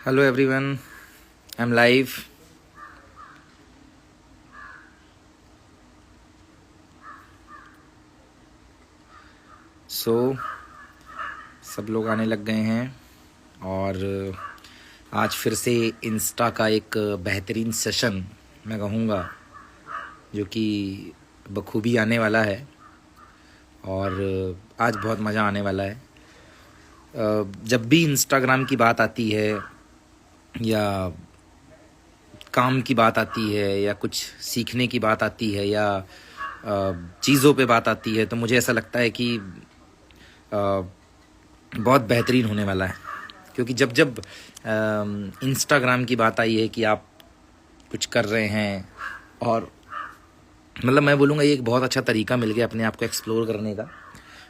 Hello everyone, I'm live. So सब लोग आने लग गए हैं और आज फिर से इंस्टा का एक बेहतरीन सेशन मैं कहूँगा जो कि बखूबी आने वाला है और आज बहुत मज़ा आने वाला है। जब भी इंस्टाग्राम की बात आती है या काम की बात आती है या कुछ सीखने की बात आती है या चीज़ों पे बात आती है तो मुझे ऐसा लगता है कि बहुत बेहतरीन होने वाला है, क्योंकि जब जब इंस्टाग्राम की बात आई है कि आप कुछ कर रहे हैं और मतलब मैं बोलूँगा ये एक बहुत अच्छा तरीका मिल गया अपने आप को एक्सप्लोर करने का।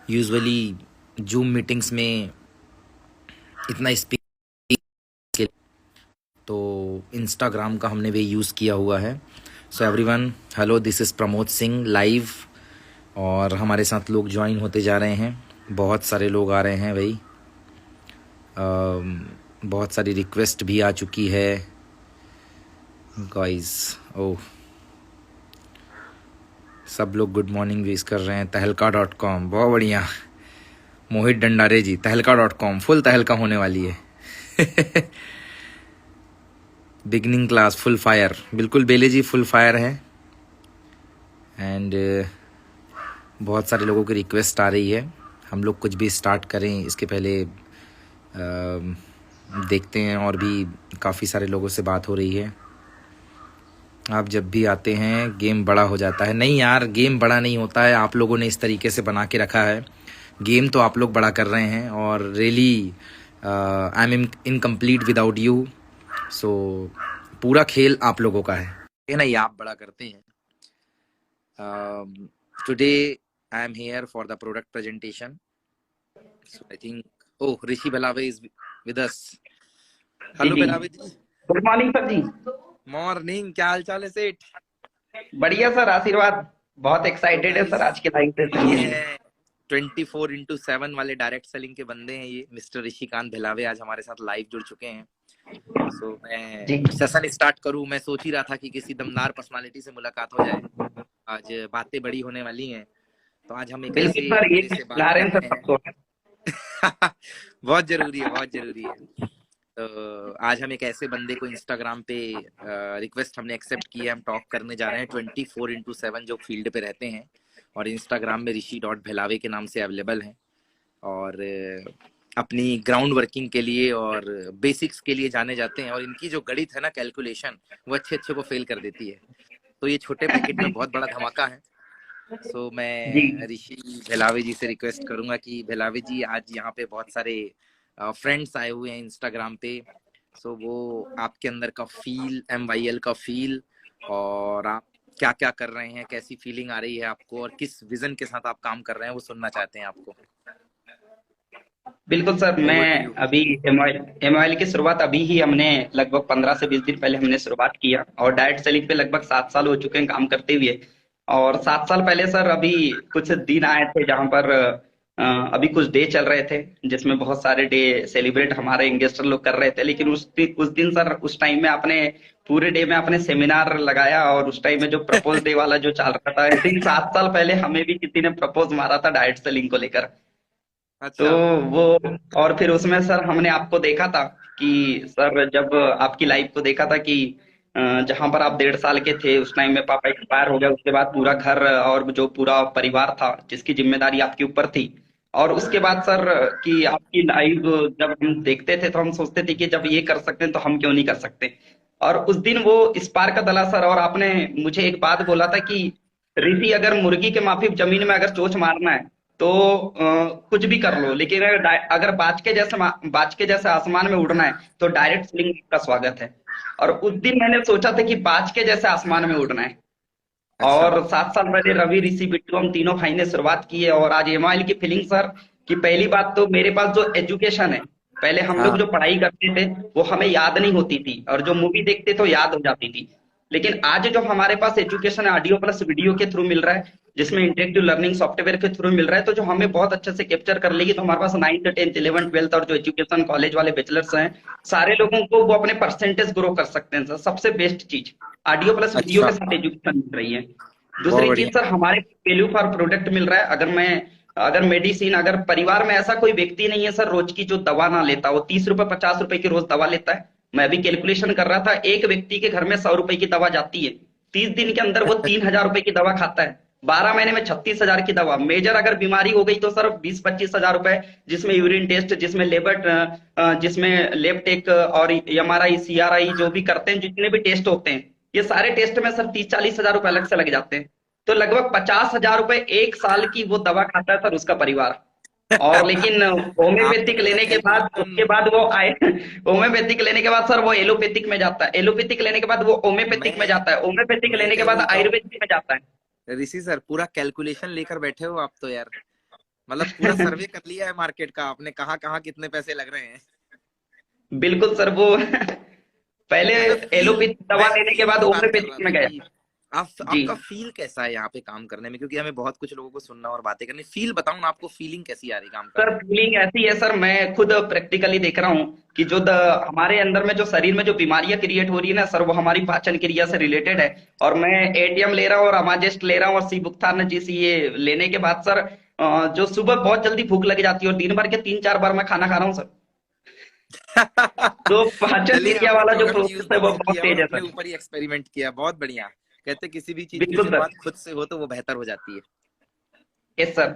यूजुअली जूम मीटिंग्स में इतना स्पीक तो इंस्टाग्राम का हमने भी यूज़ किया हुआ है। So everyone, hello, this is Pramod Singh live और हमारे साथ लोग ज्वाइन होते जा रहे हैं। बहुत सारे लोग आ रहे हैं भाई। बहुत सारी रिक्वेस्ट भी आ चुकी है गाइस। ओह, सब लोग गुड मॉर्निंग विश कर रहे हैं। तहलका.com, बहुत बढ़िया। मोहित डंडारे जी, तहलका.com फुल तहलका होने वाली है। बिगनिंग क्लास फुल फायर, बिल्कुल बेले जी फुल फायर है। एंड बहुत सारे लोगों की रिक्वेस्ट आ रही है हम लोग कुछ भी स्टार्ट करें इसके पहले देखते हैं। और भी काफ़ी सारे लोगों से बात हो रही है। आप जब भी आते हैं गेम बड़ा हो जाता है। नहीं यार, गेम बड़ा नहीं होता है, आप लोगों ने इस तरीके से बना के रखा है। गेम तो आप लोग बड़ा कर रहे हैं और really I am incomplete without you. So पूरा खेल आप लोगों का है ना, ये आप बड़ा करते हैं। Today I am here for the product presentation. So I think Rishi Bhalave is with us. जी हेलो जी। Bhalave ji. Good morning sir जी। मॉर्निंग, क्या हाल चाल है सेठ? बढ़िया सर, आशीर्वाद। बहुत तो एक्साइटेड है सर गाइस, आज के लाइव सेशन ये के लिए। है 24x7 वाले डायरेक्ट सेलिंग के बंदे हैं। ये मिस्टर ऋषिकांत भिलावे आज हमारे साथ लाइव जुड़ चुके हैं। सो मैं जी सेशन स्टार्ट करूं। मैं सोच ही रहा था कि किसी दमदार पर्सनालिटी से मुलाकात हो जाए। आज बातें बड़ी होने वाली हैं। तो आज हम एक बिल्कुल ऐसे सर, ये बंदे से बात ला रहे कर हैं सर रहे सबको। हैं। बहुत जरूरी है, बहुत जरूरी है। तो आज हम एक ऐसे बंदे को इंस्टाग्राम पे रिक्वेस्ट हमने एक्सेप्ट की है। हम टॉक करने जा रहे हैं 24x7 जो फील्ड पे रहते हैं और इंस्टाग्राम में ऋषि.भिलावे के नाम से अवेलेबल हैं और अपनी ग्राउंड वर्किंग के लिए और बेसिक्स के लिए जाने जाते हैं। और इनकी जो गणित है ना, कैलकुलेशन, वो अच्छे अच्छे को फेल कर देती है। तो ये छोटे पैकेट में बहुत बड़ा धमाका है। सो जी मैं ऋषि भिलावे जी से रिक्वेस्ट करूंगा कि भिलावे जी, आज यहाँ पे बहुत सारे फ्रेंड्स आए हुए हैं इंस्टाग्राम पे। सो वो आपके अंदर का फील, MYL का फील, और आप क्या क्या कर रहे हैं, कैसी फीलिंग आ रही है आपको और किस विजन के साथ आप काम कर रहे हैं, वो सुनना चाहते हैं आपको। बिल्कुल सर। मैं ओवर टू यू। अभी एमआईएल की शुरुआत अभी ही हमने लगभग 15 से 20 दिन पहले हमने शुरुआत किया और डायरेक्ट सेलिंग पे लगभग 7 साल हो चुके हैं काम करते हुए। और 7 साल पहले सर अभी कुछ दिन आए थे जहां पर अभी कुछ डे चल रहे थे जिसमें बहुत सारे डे सेलिब्रेट हमारे इन्वेस्टर लोग कर रहे थे। लेकिन उस दिन सर, उस टाइम में आपने पूरे डे में आपने सेमिनार लगाया और उस टाइम में जो प्रपोज डे वाला जो चल रहा था, आई थिंक 7 साल पहले हमें भी किसी ने प्रपोज मारा था डायरेक्ट सेलिंग को लेकर। तो अच्छा। वो, और फिर उसमें सर हमने आपको देखा था कि सर जब आपकी लाइफ को देखा था कि जहां पर आप 1.5 साल के थे उस टाइम में पापा एक्सपायर हो गया। उसके बाद पूरा घर और जो पूरा परिवार था जिसकी जिम्मेदारी आपके ऊपर थी। और उसके बाद सर कि आपकी लाइफ जब हम देखते थे तो हम सोचते थे कि जब ये कर सकते हैं तो हम क्यों नहीं कर सकते। और उस दिन वो स्पार्क दला सर, और आपने मुझे एक बात बोला था कि ऋषि, अगर मुर्गी के माफी जमीन में अगर चोंच मारना है तो कुछ भी कर लो, लेकिन अगर बाज के जैसे आसमान में उड़ना है तो डायरेक्ट स्लिंग का स्वागत है। और उस दिन मैंने सोचा था कि बाज के जैसे आसमान में उड़ना है। अच्छा। और 7 साल पहले रवि, ऋषि, बिट्टू, हम तीनों भाई ने शुरुआत की है। और आज एमआईएल की फीलिंग सर, कि पहली बात तो मेरे पास जो एजुकेशन है, पहले हम लोग हाँ। जो पढ़ाई करते थे वो हमें याद नहीं होती थी और जो मूवी देखते तो याद हो जाती थी। लेकिन आज जो हमारे पास एजुकेशन ऑडियो प्लस वीडियो के थ्रू मिल रहा है जिसमें इंटरेक्टिव लर्निंग सॉफ्टवेयर के थ्रू मिल रहा है, तो जो हमें बहुत अच्छे से कैप्चर कर लेगी। तो हमारे पास 9th 10th 11th 12th और जो एजुकेशन कॉलेज वाले बैचलर्स हैं, सारे लोगों को वो अपने परसेंटेज ग्रो कर सकते हैं सर। सबसे बेस्ट चीज ऑडियो प्लस वीडियो अच्छा, के साथ एजुकेशन मिल रही है। बहुत दूसरी चीज बढ़िया। सर, हमारे वैल्यू फॉर प्रोडक्ट मिल रहा है। अगर मेडिसिन, अगर परिवार में ऐसा कोई व्यक्ति नहीं है सर रोज की जो दवा ना लेता, वो 30 रुपए 50 रुपए की रोज दवा लेता है। मैं अभी कैलकुलेशन कर रहा था, एक व्यक्ति के घर में 100 रुपए की दवा जाती है, 30 दिन के अंदर वो 3000 रुपए की दवा खाता है, 12 महीने में 36 हजार की दवा। मेजर अगर बीमारी हो गई तो सर 20-25 हजार रुपए, जिसमें यूरिन टेस्ट, जिसमें जिसमें लेब टेक और MRI CRI जो भी करते हैं, जितने भी टेस्ट होते हैं, ये सारे टेस्ट में सर 30-40 हजार रुपए अलग से लग जाते हैं। तो लगभग 50 हजार रुपए एक साल की वो दवा खाता है सर, उसका परिवार। और लेकिन आप तो होम्योपैथिक मतलब लेने के बाद, उसके कैलकुलेशन। बाद वो आए होम्योपैथिक लेने के बाद सर वो एलोपैथिक में जाता है, एलोपैथिक लेने के बाद वो होम्योपैथिक में मैं जाता है, होम्योपैथिक मैं लेने के क्या बाद बोलता हूँ आयुर्वेदिक में जाता है। ऋषि सर, पूरा कैलकुलेशन लेकर बैठे हो आप तो यार। मतलब पूरा सर्वे कर लिया है मार्केट का आपने, कहाँ कहाँ कितने पैसे लग रहे हैं। बिल्कुल सर, वो पहले एलोपैथिक दवा मैं लेने के फील बाद की बात कर होम्योपैथिक रहा था में गया। कि जी आपका फील कैसा है यहाँ पे काम करने में, क्योंकि हमें बहुत कुछ लोगों को सुनना और बातें करनी। फील बताऊं ना आपको, फीलिंग कैसी आ रही काम सर, करने में। फीलिंग ऐसी है सर, मैं खुद प्रैक्टिकली देख रहा हूँ कि हमारे अंदर में जो शरीर में जो बीमारियां क्रिएट हो रही है ना सर, वो हमारी पाचन क्रिया से रिलेटेड है। और मैं एटीएम ले रहा हूँ और अमाजेस्ट ले रहा हूँ और सीबुक्थान जी सी ये लेने के बाद सर, जो सुबह बहुत जल्दी भूख लग जाती है और दिन भर के 3-4 बार मैं खाना खा रहा हूँ सर। तो पाचन चलिए, क्रिया आपने वाला जो प्रोडक्ट यूज प्रोसेस है भी वो नहीं बहुत किया और तेज है अपने सर। ऊपर ही एक्सपेरिमेंट किया, बहुत बढ़िया। कहते किसी भी चीज की बिल्कुल सर। शुरुआत खुद से हो तो वो बेहतर हो जाती है। Yes sir.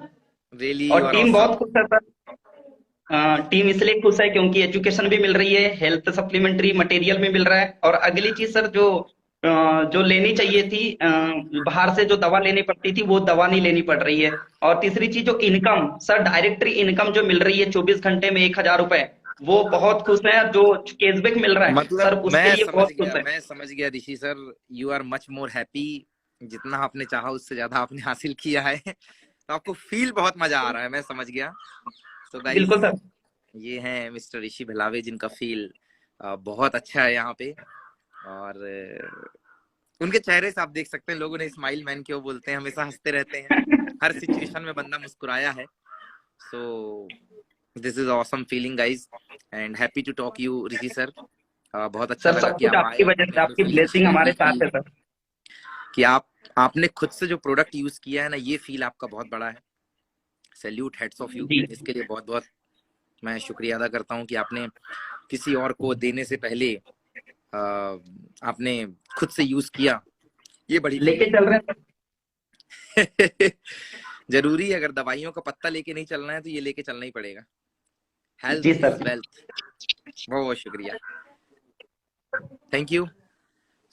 रियली यू और आर टीम ऑसम। बहुत खुश है सर। टीम इसलिए खुश है क्योंकि एजुकेशन भी मिल रही है, हेल्थ सप्लीमेंट्री मटेरियल भी मिल रहा है, और अगली चीज सर, जो लेनी चाहिए थी, बाहर से जो दवा लेनी पड़ती थी वो दवा नहीं लेनी पड़ रही है। और तीसरी चीज जो इनकम सर, डायरेक्टरी इनकम जो मिल रही है 24 घंटे में 1000 रुपए, वो बहुत खुश है। जो कैशबैक मिल रहा है मतलब सर, उसके लिए बहुत खुश है। मैं समझ गया Rishi sir, you are much more happy. जितना आपने चाहा उससे ज्यादा आपने हासिल किया है। तो आपको फील बहुत मजा आ रहा है, मैं समझ गया। तो बिल्कुल गाइस, सर। ये हैं मिस्टर ऋषि भलावे, जिनका फील बहुत अच्छा है यहाँ पे। और उनके चेहरे से आप देख सकते हैं, लोगों ने स्माइल मैन क्यों बोलते हैं, हमेशा हंसते रहते हैं। हर सिचुएशन में बंदा मुस्कुराया है। So this is awesome feeling guys, and happy to talk you Rishi sir. बहुत अच्छा सर लगा सब कि कुछ आप आए आपकी और वजह हमने से, अपनी आपकी फीलिंग ब्लेसिंग शेयर हमारे की साथ है सर। कि आपने खुद से जो प्रोडक्ट यूज किया है ना, ये फील आपका बहुत बड़ा है। Salute, heads off you. जी इसके लिए बहुत बहुत मैं शुक्रिया अदा करता हूँ कि आपने किसी और को देने से पहले आपने खुद से यूज किया। ये बड़ी लेके फीलिंग चल रहे हैं सर। है। जरूरी है, अगर दवाइयों का पत्ता लेके नहीं चलना है तो ये लेके चलना ही पड़ेगा। जी हेल्थ इज सर। वेल्थ। बहुत बहुत शुक्रिया। Thank you.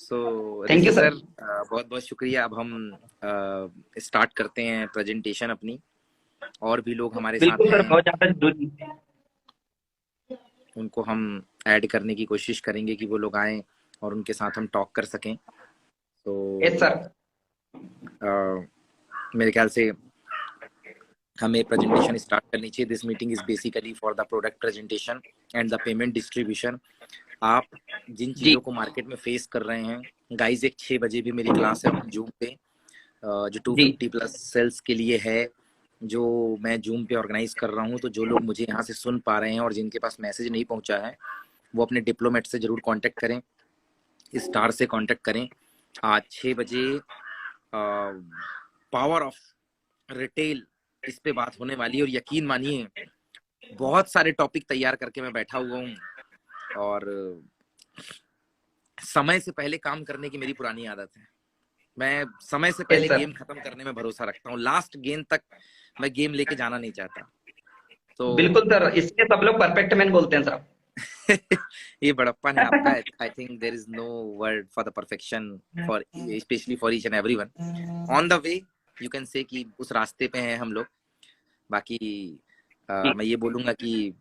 So thank Rishi you sir. Sir, बहुत बहुत शुक्रिया। अब हम स्टार्ट करते हैं प्रेजेंटेशन अपनी। और भी लोग हमारे साथ बिल्कुल सर, हैं, बहुत ज्यादा जरूरी है। उनको हम ऐड करने की कोशिश करेंगे कि वो लोग आएं और उनके साथ हम टॉक कर सकें। तो यस सर। मेरे ख्याल से हमें प्रेजेंटेशन स्टार्ट करनी चाहिए। This meeting is basically for the product presentation and the payment distribution. आप जिन जी चीज़ों को मार्केट में फेस कर रहे हैं गाइज, एक 6 बजे भी मेरी क्लास है जूम पे, जो जी 250 प्लस सेल्स के लिए है, जो मैं जूम पे ऑर्गेनाइज कर रहा हूँ। तो जो लोग मुझे यहाँ से सुन पा रहे हैं और जिनके पास मैसेज नहीं पहुँचा है, वो अपने डिप्लोमेट से जरूर कांटेक्ट करें, स्टार से कांटेक्ट करें। आज 6 बजे पावर ऑफ रिटेल इस पे बात होने वाली है। और यकीन मानिए, बहुत सारे टॉपिक तैयार करके मैं बैठा हुआ हूँ। और समय से पहले काम करने की मेरी पुरानी आदत है। मैं समय से यस पहले सर। गेम खत्म करने में भरोसा रखता हूँ। लास्ट गेम तक मैं गेम लेके जाना नहीं चाहता। तो बिल्कुल सर, इसलिए सब लोग परफेक्ट मैन बोलते हैं सर। ये बड़प्पन है आपका। I think there is no word for the perfection, for specially for each and everyone on the way. You can say कि उस रास्ते पे हैं हम लोग। बाकी जी मैं ये बोलूंगा कि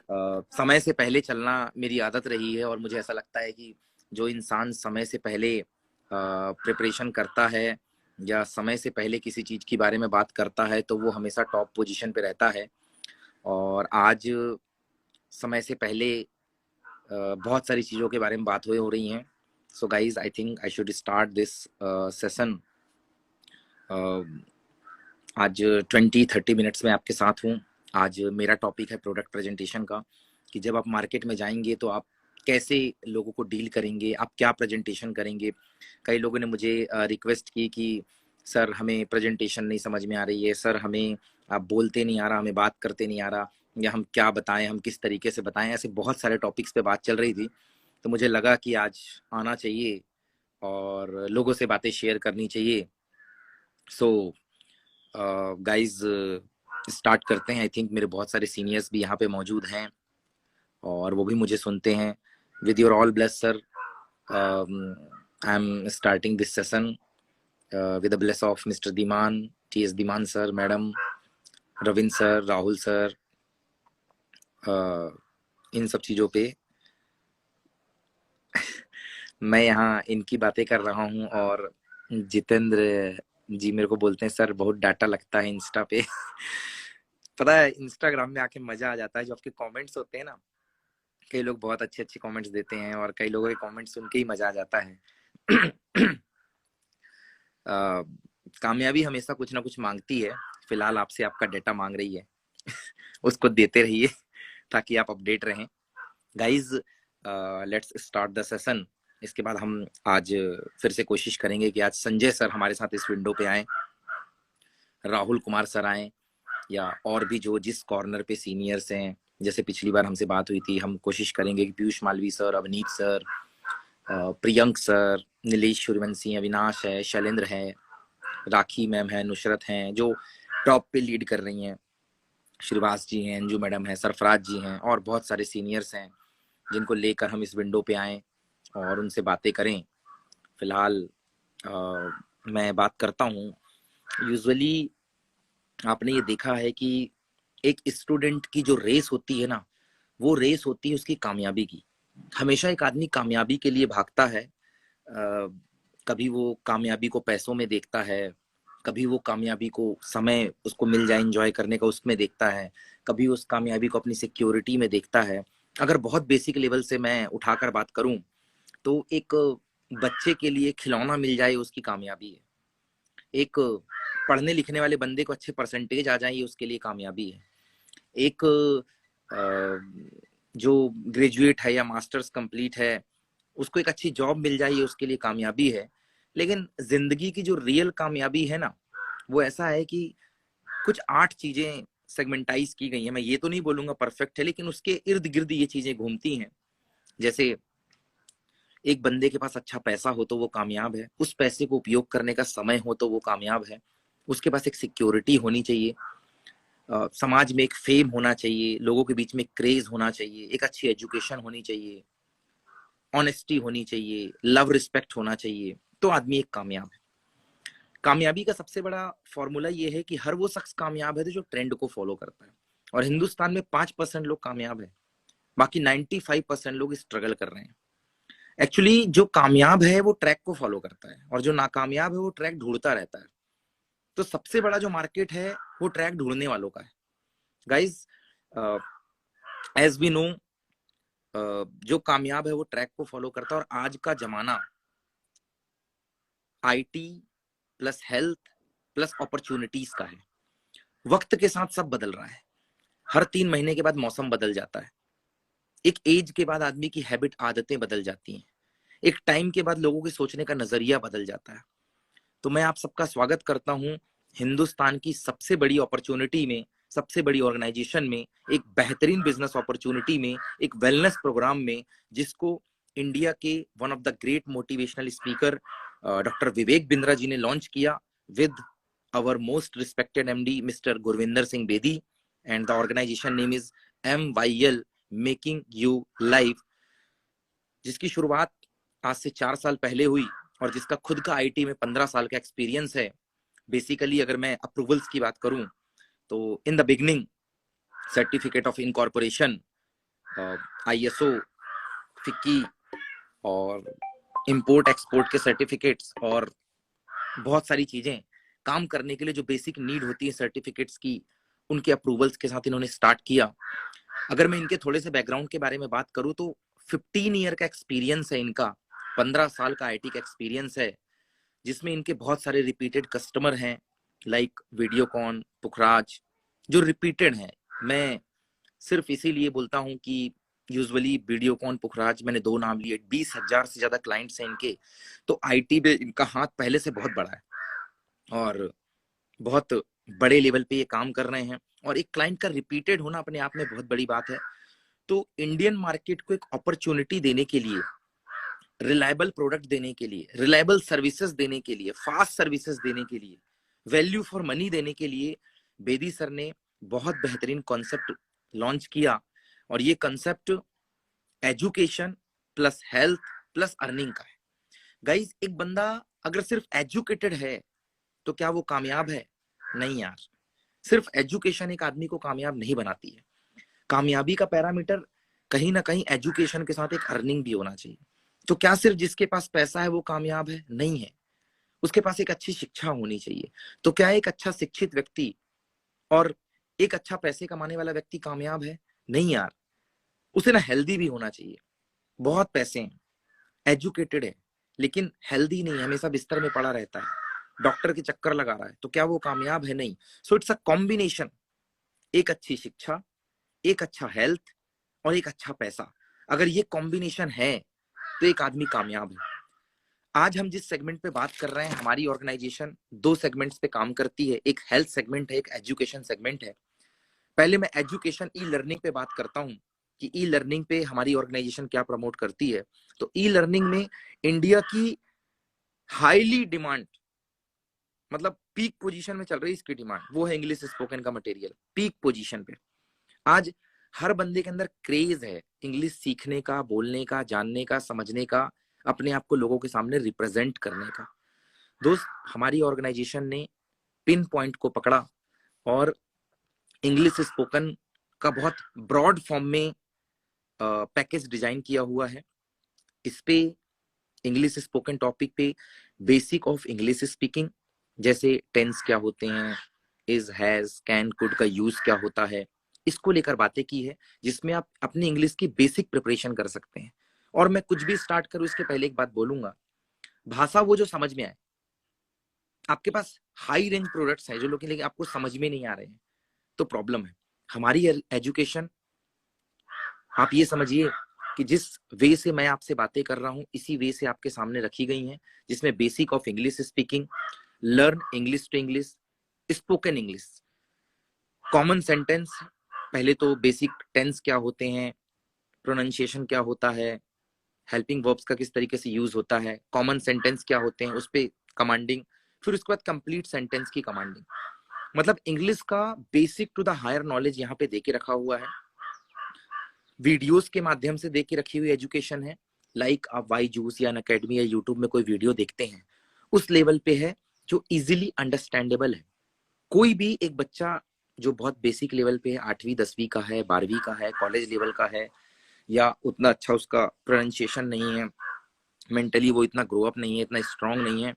समय से पहले चलना मेरी आदत रही है। और मुझे ऐसा लगता है कि जो इंसान समय से पहले प्रिपरेशन करता है या समय से पहले किसी चीज़ के बारे में बात करता है, तो वो हमेशा टॉप पोजीशन पे रहता है। और आज समय से पहले बहुत सारी चीज़ों के बारे में बात हो रही हैं। So guys, I think I should start this session आज 20-30 मिनट्स में आपके साथ हूँ। आज मेरा टॉपिक है प्रोडक्ट प्रेजेंटेशन का, कि जब आप मार्केट में जाएंगे तो आप कैसे लोगों को डील करेंगे, आप क्या प्रेजेंटेशन करेंगे। कई लोगों ने मुझे रिक्वेस्ट की कि सर हमें प्रेजेंटेशन नहीं समझ में आ रही है, सर हमें आप बोलते नहीं आ रहा, हमें बात करते नहीं आ रहा, या हम क्या बताएं, हम किस तरीके से बताएं। ऐसे बहुत सारे टॉपिक्स पे बात चल रही थी, तो मुझे लगा कि आज आना चाहिए और लोगों से बातें शेयर करनी चाहिए। सो गाइज स्टार्ट करते हैं। आई थिंक मेरे बहुत सारे सीनियर्स भी यहाँ पे मौजूद हैं और वो भी मुझे सुनते हैं। With your all bless sir, I am starting this session with the bless of mister Diman, T S Diman sir, madam Ravindra sir, Rahul sir, इन सब चीज़ों पे मैं यहाँ इनकी बातें कर रहा हूँ। और जितेंद्र जी मेरे को बोलते हैं सर बहुत डाटा लगता है इंस्टा पे। पता है इंस्टाग्राम में आके मजा आ जाता है, जो आपके कमेंट्स होते हैं ना, कई लोग बहुत अच्छे अच्छे कमेंट्स देते हैं और कई लोगों के कमेंट्स सुन के ही मजा आ जाता है। कामयाबी हमेशा कुछ ना कुछ मांगती है। फिलहाल आपसे आपका डेटा मांग रही है। उसको देते रहिए ताकि आप अपडेट रहें। Guys let's start the session. इसके बाद हम आज फिर से कोशिश करेंगे कि आज संजय सर हमारे साथ इस विंडो पे आए, राहुल कुमार सर आए, या और भी जो जिस कॉर्नर पे सीनियर्स हैं। जैसे पिछली बार हमसे बात हुई थी, हम कोशिश करेंगे कि Piyush Malvi sir, Avneet sir, Priyank sir, Nilesh Suryavanshi, Avinash है, शैलेंद्र है, राखी मैम है, नुसरत हैं जो टॉप पे लीड कर रही हैं, श्रीवास जी हैं, अंजू मैडम है, सरफराज जी हैं, और बहुत सारे सीनियर्स हैं जिनको लेकर हम इस विंडो पे आए और उनसे बातें करें। फिलहाल मैं बात करता हूँ। यूजुअली आपने ये देखा है कि एक स्टूडेंट की जो रेस होती है ना, वो रेस होती है उसकी कामयाबी की। हमेशा एक आदमी कामयाबी के लिए भागता है। कभी वो कामयाबी को पैसों में देखता है, कभी वो कामयाबी को समय उसको मिल जाए एंजॉय करने का उसमें देखता है, कभी उस कामयाबी को अपनी सिक्योरिटी में देखता है। अगर बहुत बेसिक लेवल से मैं उठाकर बात करूं तो एक बच्चे के लिए खिलौना मिल जाए उसकी कामयाबी है। एक पढ़ने लिखने वाले बंदे को अच्छे परसेंटेज आ जाए ये उसके लिए कामयाबी है। एक जो ग्रेजुएट है या मास्टर्स कंप्लीट है उसको एक अच्छी जॉब मिल जाए ये उसके लिए कामयाबी है। लेकिन जिंदगी की जो रियल कामयाबी है ना, वो ऐसा है कि कुछ 8 चीजें सेगमेंटाइज की गई हैं। मैं ये तो नहीं बोलूंगा परफेक्ट है, लेकिन उसके इर्द गिर्द ये चीजें घूमती हैं। जैसे एक बंदे के पास अच्छा पैसा हो तो वो कामयाब है, उस पैसे को उपयोग करने का समय हो तो वो कामयाब है, उसके पास एक सिक्योरिटी होनी चाहिए, समाज में एक फेम होना चाहिए, लोगों के बीच में क्रेज होना चाहिए, एक अच्छी एजुकेशन होनी चाहिए, ऑनेस्टी होनी चाहिए, लव रिस्पेक्ट होना चाहिए, तो आदमी एक कामयाब है। कामयाबी का सबसे बड़ा फॉर्मूला ये है कि हर वो शख्स कामयाब है जो ट्रेंड को फॉलो करता है। और हिंदुस्तान में 5% लोग कामयाब है, बाकी 95% लोग स्ट्रगल कर रहे हैं। एक्चुअली जो कामयाब है वो ट्रैक को फॉलो करता है, और जो नाकामयाब है वो ट्रैक ढूंढता रहता है। तो सबसे बड़ा जो मार्केट है वो ट्रैक ढूंढने वालों का है। गाइज एज वी नो, जो कामयाब है वो ट्रैक को फॉलो करता है। और आज का जमाना IT plus health plus opportunities का है। वक्त के साथ सब बदल रहा है। हर 3 महीने के बाद मौसम बदल जाता है। एक एज के बाद आदमी की हैबिट, आदतें बदल जाती हैं। एक टाइम के बाद लोगों के सोचने का नजरिया बदल जाता है। तो मैं आप सबका स्वागत करता हूं हिंदुस्तान की सबसे बड़ी अपॉर्चुनिटी में, सबसे बड़ी ऑर्गेनाइजेशन में, एक बेहतरीन बिजनेस अपॉर्चुनिटी में, एक वेलनेस प्रोग्राम में, जिसको इंडिया के one of the great motivational speaker doctor Vivek Bindra ji ने लॉन्च किया with our most respected MD Mr. Gurvinder Singh Bedi, and the organization name is MYL Making You Live, जिसकी शुरुआत आज से 4 साल पहले हुई और जिसका खुद का आईटी में 15 साल का एक्सपीरियंस है। बेसिकली अगर मैं अप्रूवल्स की बात करूं तो in the beginning certificate of incorporation, ISO, FICCI और इंपोर्ट एक्सपोर्ट के सर्टिफिकेट्स और बहुत सारी चीजें काम करने के लिए जो बेसिक नीड होती है सर्टिफिकेट्स की, उनके अप्रूवल्स के साथ इन्होंने स्टार्ट किया। अगर मैं इनके थोड़े से बैकग्राउंड के बारे में बात करूं तो 15 ईयर का एक्सपीरियंस है इनका, 15 साल का आईटी का एक्सपीरियंस है। जिसमें इनके बहुत सारे रिपीटेड कस्टमर हैं, लाइक वीडियोकॉन, पुखराज, जो रिपीटेड हैं। मैं सिर्फ इसीलिए बोलता हूं कि यूजुअली वीडियोकॉन, पुखराज, मैंने 2 नाम लिए, 20,000 से ज्यादा क्लाइंट्स हैं इनके, तो आईटी में इनका हाथ पहले से बहुत बड़ा है और बहुत बड़े लेवल पे ये काम कर रहे हैं, और एक क्लाइंट का रिपीटेड होना अपने आप में बहुत बड़ी बात है। तो इंडियन मार्केट को एक अपॉर्चुनिटी देने के लिए, रिलायबल प्रोडक्ट देने के लिए, रिलायबल सर्विसेज देने के लिए, फास्ट सर्विसेज देने के लिए, वैल्यू फॉर मनी देने के लिए बेदी सर ने बहुत बेहतरीन कॉन्सेप्ट लॉन्च किया। और ये concept education plus health plus earning का है। गाइस, एक बंदा अगर सिर्फ एजुकेटेड है तो क्या वो कामयाब है? नहीं यार, सिर्फ एजुकेशन एक आदमी को कामयाब नहीं बनाती है। कामयाबी का पैरामीटर कहीं ना कहीं एजुकेशन के साथ एक अर्निंग भी होना चाहिए। तो क्या सिर्फ जिसके पास पैसा है वो कामयाब है? नहीं है, उसके पास एक अच्छी शिक्षा होनी चाहिए। तो क्या एक अच्छा शिक्षित व्यक्ति और एक अच्छा पैसे कमाने वाला व्यक्ति कामयाब है? नहीं यार, उसे ना हेल्दी भी होना चाहिए। बहुत पैसे हैं, एजुकेटेड है, लेकिन हेल्दी नहीं है, हमेशा बिस्तर में पड़ा रहता है, डॉक्टर के चक्कर लगा रहा है, तो क्या वो कामयाब है? नहीं। सो इट्स अ कॉम्बिनेशन, एक अच्छी शिक्षा, एक अच्छा हेल्थ और एक अच्छा पैसा। अगर ये कॉम्बिनेशन है तो एक आदमी कामयाब है। आज हम जिस सेगमेंट पे बात कर रहे हैं, हमारी ऑर्गेनाइजेशन 2 सेगमेंट्स पे काम करती है, एक हेल्थ सेगमेंट है, एक एजुकेशन सेगमेंट है। पहले मैं एजुकेशन ई लर्निंग पे बात करता हूँ कि ई लर्निंग पे हमारी ऑर्गेनाइजेशन क्या प्रमोट करती है। तो ई लर्निंग में इंडिया की हाईली डिमांड, मतलब पीक पोजीशन में चल रही है इसकी डिमांड, वो है इंग्लिश स्पोकन का मटेरियल। पीक पोजीशन पे आज हर बंदे के अंदर क्रेज है इंग्लिश सीखने का, बोलने का, जानने का, समझने का, अपने आप को लोगों के सामने रिप्रेजेंट करने का। दोस्त, हमारी ऑर्गेनाइजेशन ने पिन पॉइंट को पकड़ा और इंग्लिश स्पोकन का बहुत ब्रॉड फॉर्म में पैकेज डिजाइन किया हुआ है। इस पे इंग्लिश स्पोकन टॉपिक पे बेसिक ऑफ इंग्लिश स्पीकिंग, जैसे टेंस क्या होते हैं, इज, हैज, कैन, कुड का यूज क्या होता है, इसको लेकर बातें की है, जिसमें आप अपनी इंग्लिश की बेसिक प्रिपरेशन कर सकते हैं। और मैं कुछ भी स्टार्ट करूं इसके पहले एक बात बोलूंगा, भाषा वो जो समझ में आए। आपके पास हाई रेंज प्रोडक्ट्स हैं जो लोग, लेकिन आपको समझ में नहीं आ रहे हैं, तो प्रॉब्लम है। हमारी एजुकेशन, आप ये समझिए कि जिस वे से मैं आपसे बातें कर रहा हूं, इसी वे से आपके सामने रखी गई हैं, जिसमें basic of English speaking, learn English to English, spoken English, common sentence, पहले तो बेसिक टेंस क्या होते हैं, प्रोनाउंसिएशन क्या होता है, हेल्पिंग वर्ब्स का किस तरीके से यूज होता है, कॉमन सेंटेंस क्या होते हैं, उस पे कमांडिंग, फिर उसके बाद कंप्लीट सेंटेंस की कमांडिंग। मतलब इंग्लिश का basic to the higher knowledge यहाँ पे देके रखा हुआ है। वीडियोस के माध्यम से देके रखी हुई एजुकेशन है, लाइक आप वाई जूस या अकेडमी या यूट्यूब में कोई वीडियो देखते हैं, उस लेवल पे है जो इजीली अंडरस्टैंडेबल है। कोई भी एक बच्चा जो बहुत बेसिक लेवल पे है, 8वीं 10वीं का है, 12वीं का है, कॉलेज लेवल का है, या उतना अच्छा उसका प्रोनाउंसिएशन नहीं है, मेंटली वो इतना ग्रो अप नहीं है, इतना स्ट्रांग नहीं है,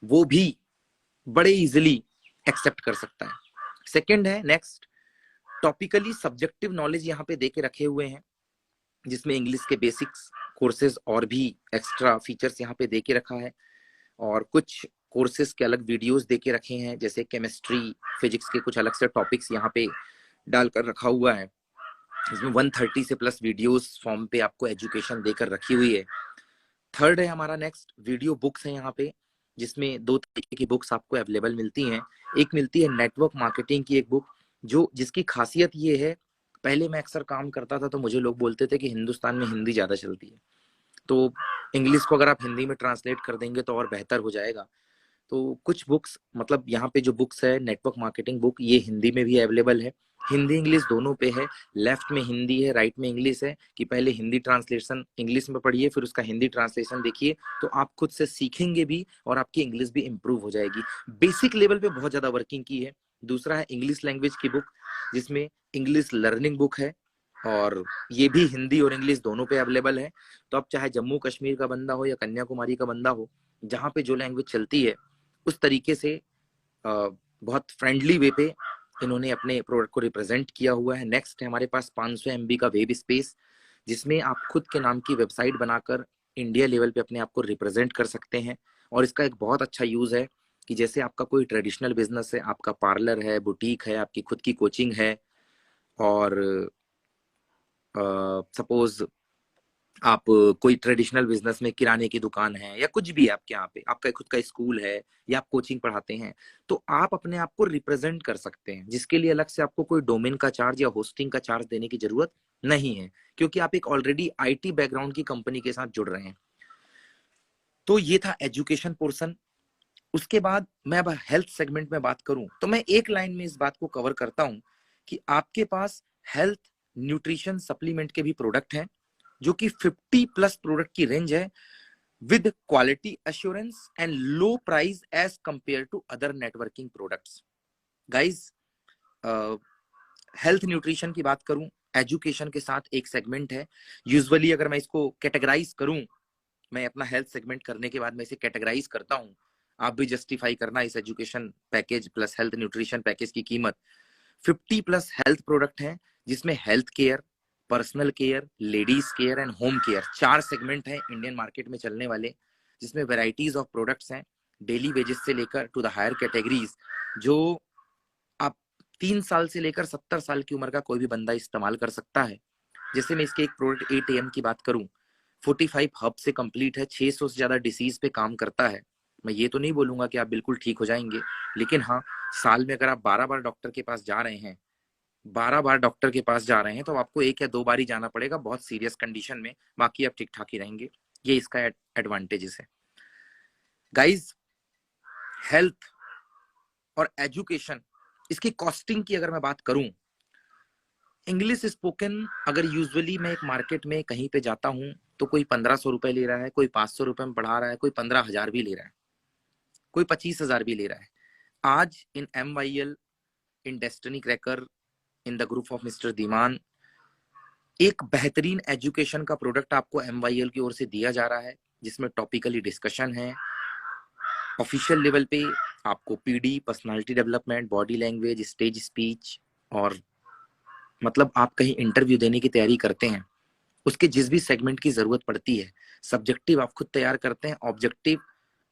वो भी बड़े इजीली एक्सेप्ट कर सकता है। सेकंड है नेक्स्ट, टॉपिकली सब्जेक्टिव नॉलेज यहाँ पे देके रखे हुए हैं, जिसमें इंग्लिश के बेसिक्स कोर्सेज और भी एक्स्ट्रा फीचर्स यहाँ पे देके रखा है, और कुछ कोर्सेज के अलग वीडियोस देके रखे हैं, जैसे केमिस्ट्री, फिजिक्स के कुछ अलग से टॉपिक्स यहाँ पे डालकर रखा हुआ है। इसमें 130 से प्लस वीडियोस फॉर्म पे आपको एजुकेशन देकर रखी हुई है। थर्ड है हमारा नेक्स्ट, वीडियो बुक्स है यहाँ पे, जिसमें 2 तरीके की बुक्स आपको अवेलेबल मिलती हैं। एक मिलती है नेटवर्क मार्केटिंग की एक बुक, जो जिसकी खासियत ये है, पहले मैं अक्सर काम करता था तो मुझे लोग बोलते थे कि हिंदुस्तान में हिंदी ज्यादा चलती है, तो इंग्लिश को अगर आप हिंदी में ट्रांसलेट कर देंगे तो और बेहतर हो जाएगा। तो कुछ बुक्स, मतलब यहाँ पे जो बुक्स है नेटवर्क मार्केटिंग बुक, ये हिंदी में भी अवेलेबल है, हिंदी इंग्लिश दोनों पे है। लेफ्ट में हिंदी है, राइट में इंग्लिश है, कि पहले हिंदी ट्रांसलेशन इंग्लिश में पढ़िए, फिर उसका हिंदी ट्रांसलेशन देखिए, तो आप खुद से सीखेंगे भी और आपकी इंग्लिश भी इंप्रूव हो जाएगी। बेसिक लेवल पे बहुत ज्यादा वर्किंग की है। दूसरा है इंग्लिश लैंग्वेज की बुक, जिसमें इंग्लिश लर्निंग बुक है, और ये भी हिंदी और इंग्लिश दोनों पे अवेलेबल है। तो आप चाहे जम्मू कश्मीर का बंदा हो या कन्याकुमारी का बंदा हो, जहाँ पे जो लैंग्वेज चलती है उस तरीके से बहुत फ्रेंडली वे पे इन्होंने अपने प्रोडक्ट को रिप्रेजेंट किया हुआ है। नेक्स्ट है हमारे पास 500 MB का वेब स्पेस, जिसमें आप खुद के नाम की वेबसाइट बनाकर इंडिया लेवल पे अपने आप को रिप्रेजेंट कर सकते हैं। और इसका एक बहुत अच्छा यूज है कि जैसे आपका कोई ट्रेडिशनल बिजनेस है, आपका पार्लर है, बुटीक है, आपकी खुद की कोचिंग है, और सपोज आप कोई ट्रेडिशनल बिजनेस में किराने की दुकान है या कुछ भी है आपके यहाँ पे, आपका खुद का स्कूल है या आप कोचिंग पढ़ाते हैं, तो आप अपने आप को रिप्रेजेंट कर सकते हैं, जिसके लिए अलग से आपको कोई डोमेन का चार्ज या होस्टिंग का चार्ज देने की जरूरत नहीं है, क्योंकि आप एक ऑलरेडी आईटी बैकग्राउंड की कंपनी के साथ जुड़ रहे हैं। तो ये था एजुकेशन पोर्शन। उसके बाद मैं अब हेल्थ सेगमेंट में बात करूं तो मैं एक लाइन में इस बात को कवर करता हूं कि आपके पास हेल्थ न्यूट्रिशन सप्लीमेंट के भी प्रोडक्ट हैं, जो कि 50 प्लस प्रोडक्ट की रेंज है, with quality assurance and low price as compare to other networking products. Guys, health nutrition की बात करूं, एजुकेशन के साथ एक सेगमेंट है। यूजुअली अगर मैं इसको कैटेगराइज करूं, मैं अपना हेल्थ सेगमेंट करने के बाद मैं इसे कैटेगराइज करता हूं, आप भी जस्टिफाई करना इस education package plus health nutrition package की कीमत। 50 प्लस हेल्थ प्रोडक्ट है, जिसमें health care, personal care, ladies care and home care, 4 segment है इंडियन मार्केट में चलने वाले, जिसमें वेराइटीज ऑफ प्रोडक्ट्स हैं, डेली वेजेस से लेकर टू द हायर कैटेगरीज, जो आप 3 साल से लेकर 70 साल की उम्र का कोई भी बंदा इस्तेमाल कर सकता है। जैसे मैं इसके एक प्रोडक्ट 8 AM की बात करूं, 45 हब से कंप्लीट है, 600 से ज्यादा डिसीज पे काम करता है। मैं ये तो नहीं बोलूंगा कि आप बिल्कुल ठीक हो जाएंगे, लेकिन हाँ, साल में अगर आप 12 बार डॉक्टर के पास जा रहे हैं, 12 बार डॉक्टर के पास जा रहे हैं, तो आपको 1 या 2 बार ही जाना पड़ेगा बहुत सीरियस कंडीशन में, बाकी आप ठीक ठाक ही रहेंगे। ये इसका एडवांटेजेस है। गाइज, हेल्थ और एजुकेशन, इसकी कॉस्टिंग की अगर मैं बात करूं, इंग्लिश स्पोकन अगर यूजुअली मैं एक मार्केट में कहीं पे जाता हूं, तो कोई 1500 रुपए ले रहा है, कोई 500 रुपए में पढ़ा रहा है, कोई 15,000 भी ले रहा है, कोई 25,000 भी ले रहा है। आज in MYL, in destiny cracker, in the group of mister Diman, एक बेहतरीन एजुकेशन का प्रोडक्ट आपको MYL की ओर से दिया जा रहा है, जिसमें टॉपिकली डिस्कशन है। ऑफिशियल लेवल पे आपको PD, personality development, body language, stage speech, और मतलब आप कहीं इंटरव्यू देने की तैयारी करते हैं, उसके जिस भी सेगमेंट की जरूरत पड़ती है, सब्जेक्टिव आप खुद तैयार करते हैं, ऑब्जेक्टिव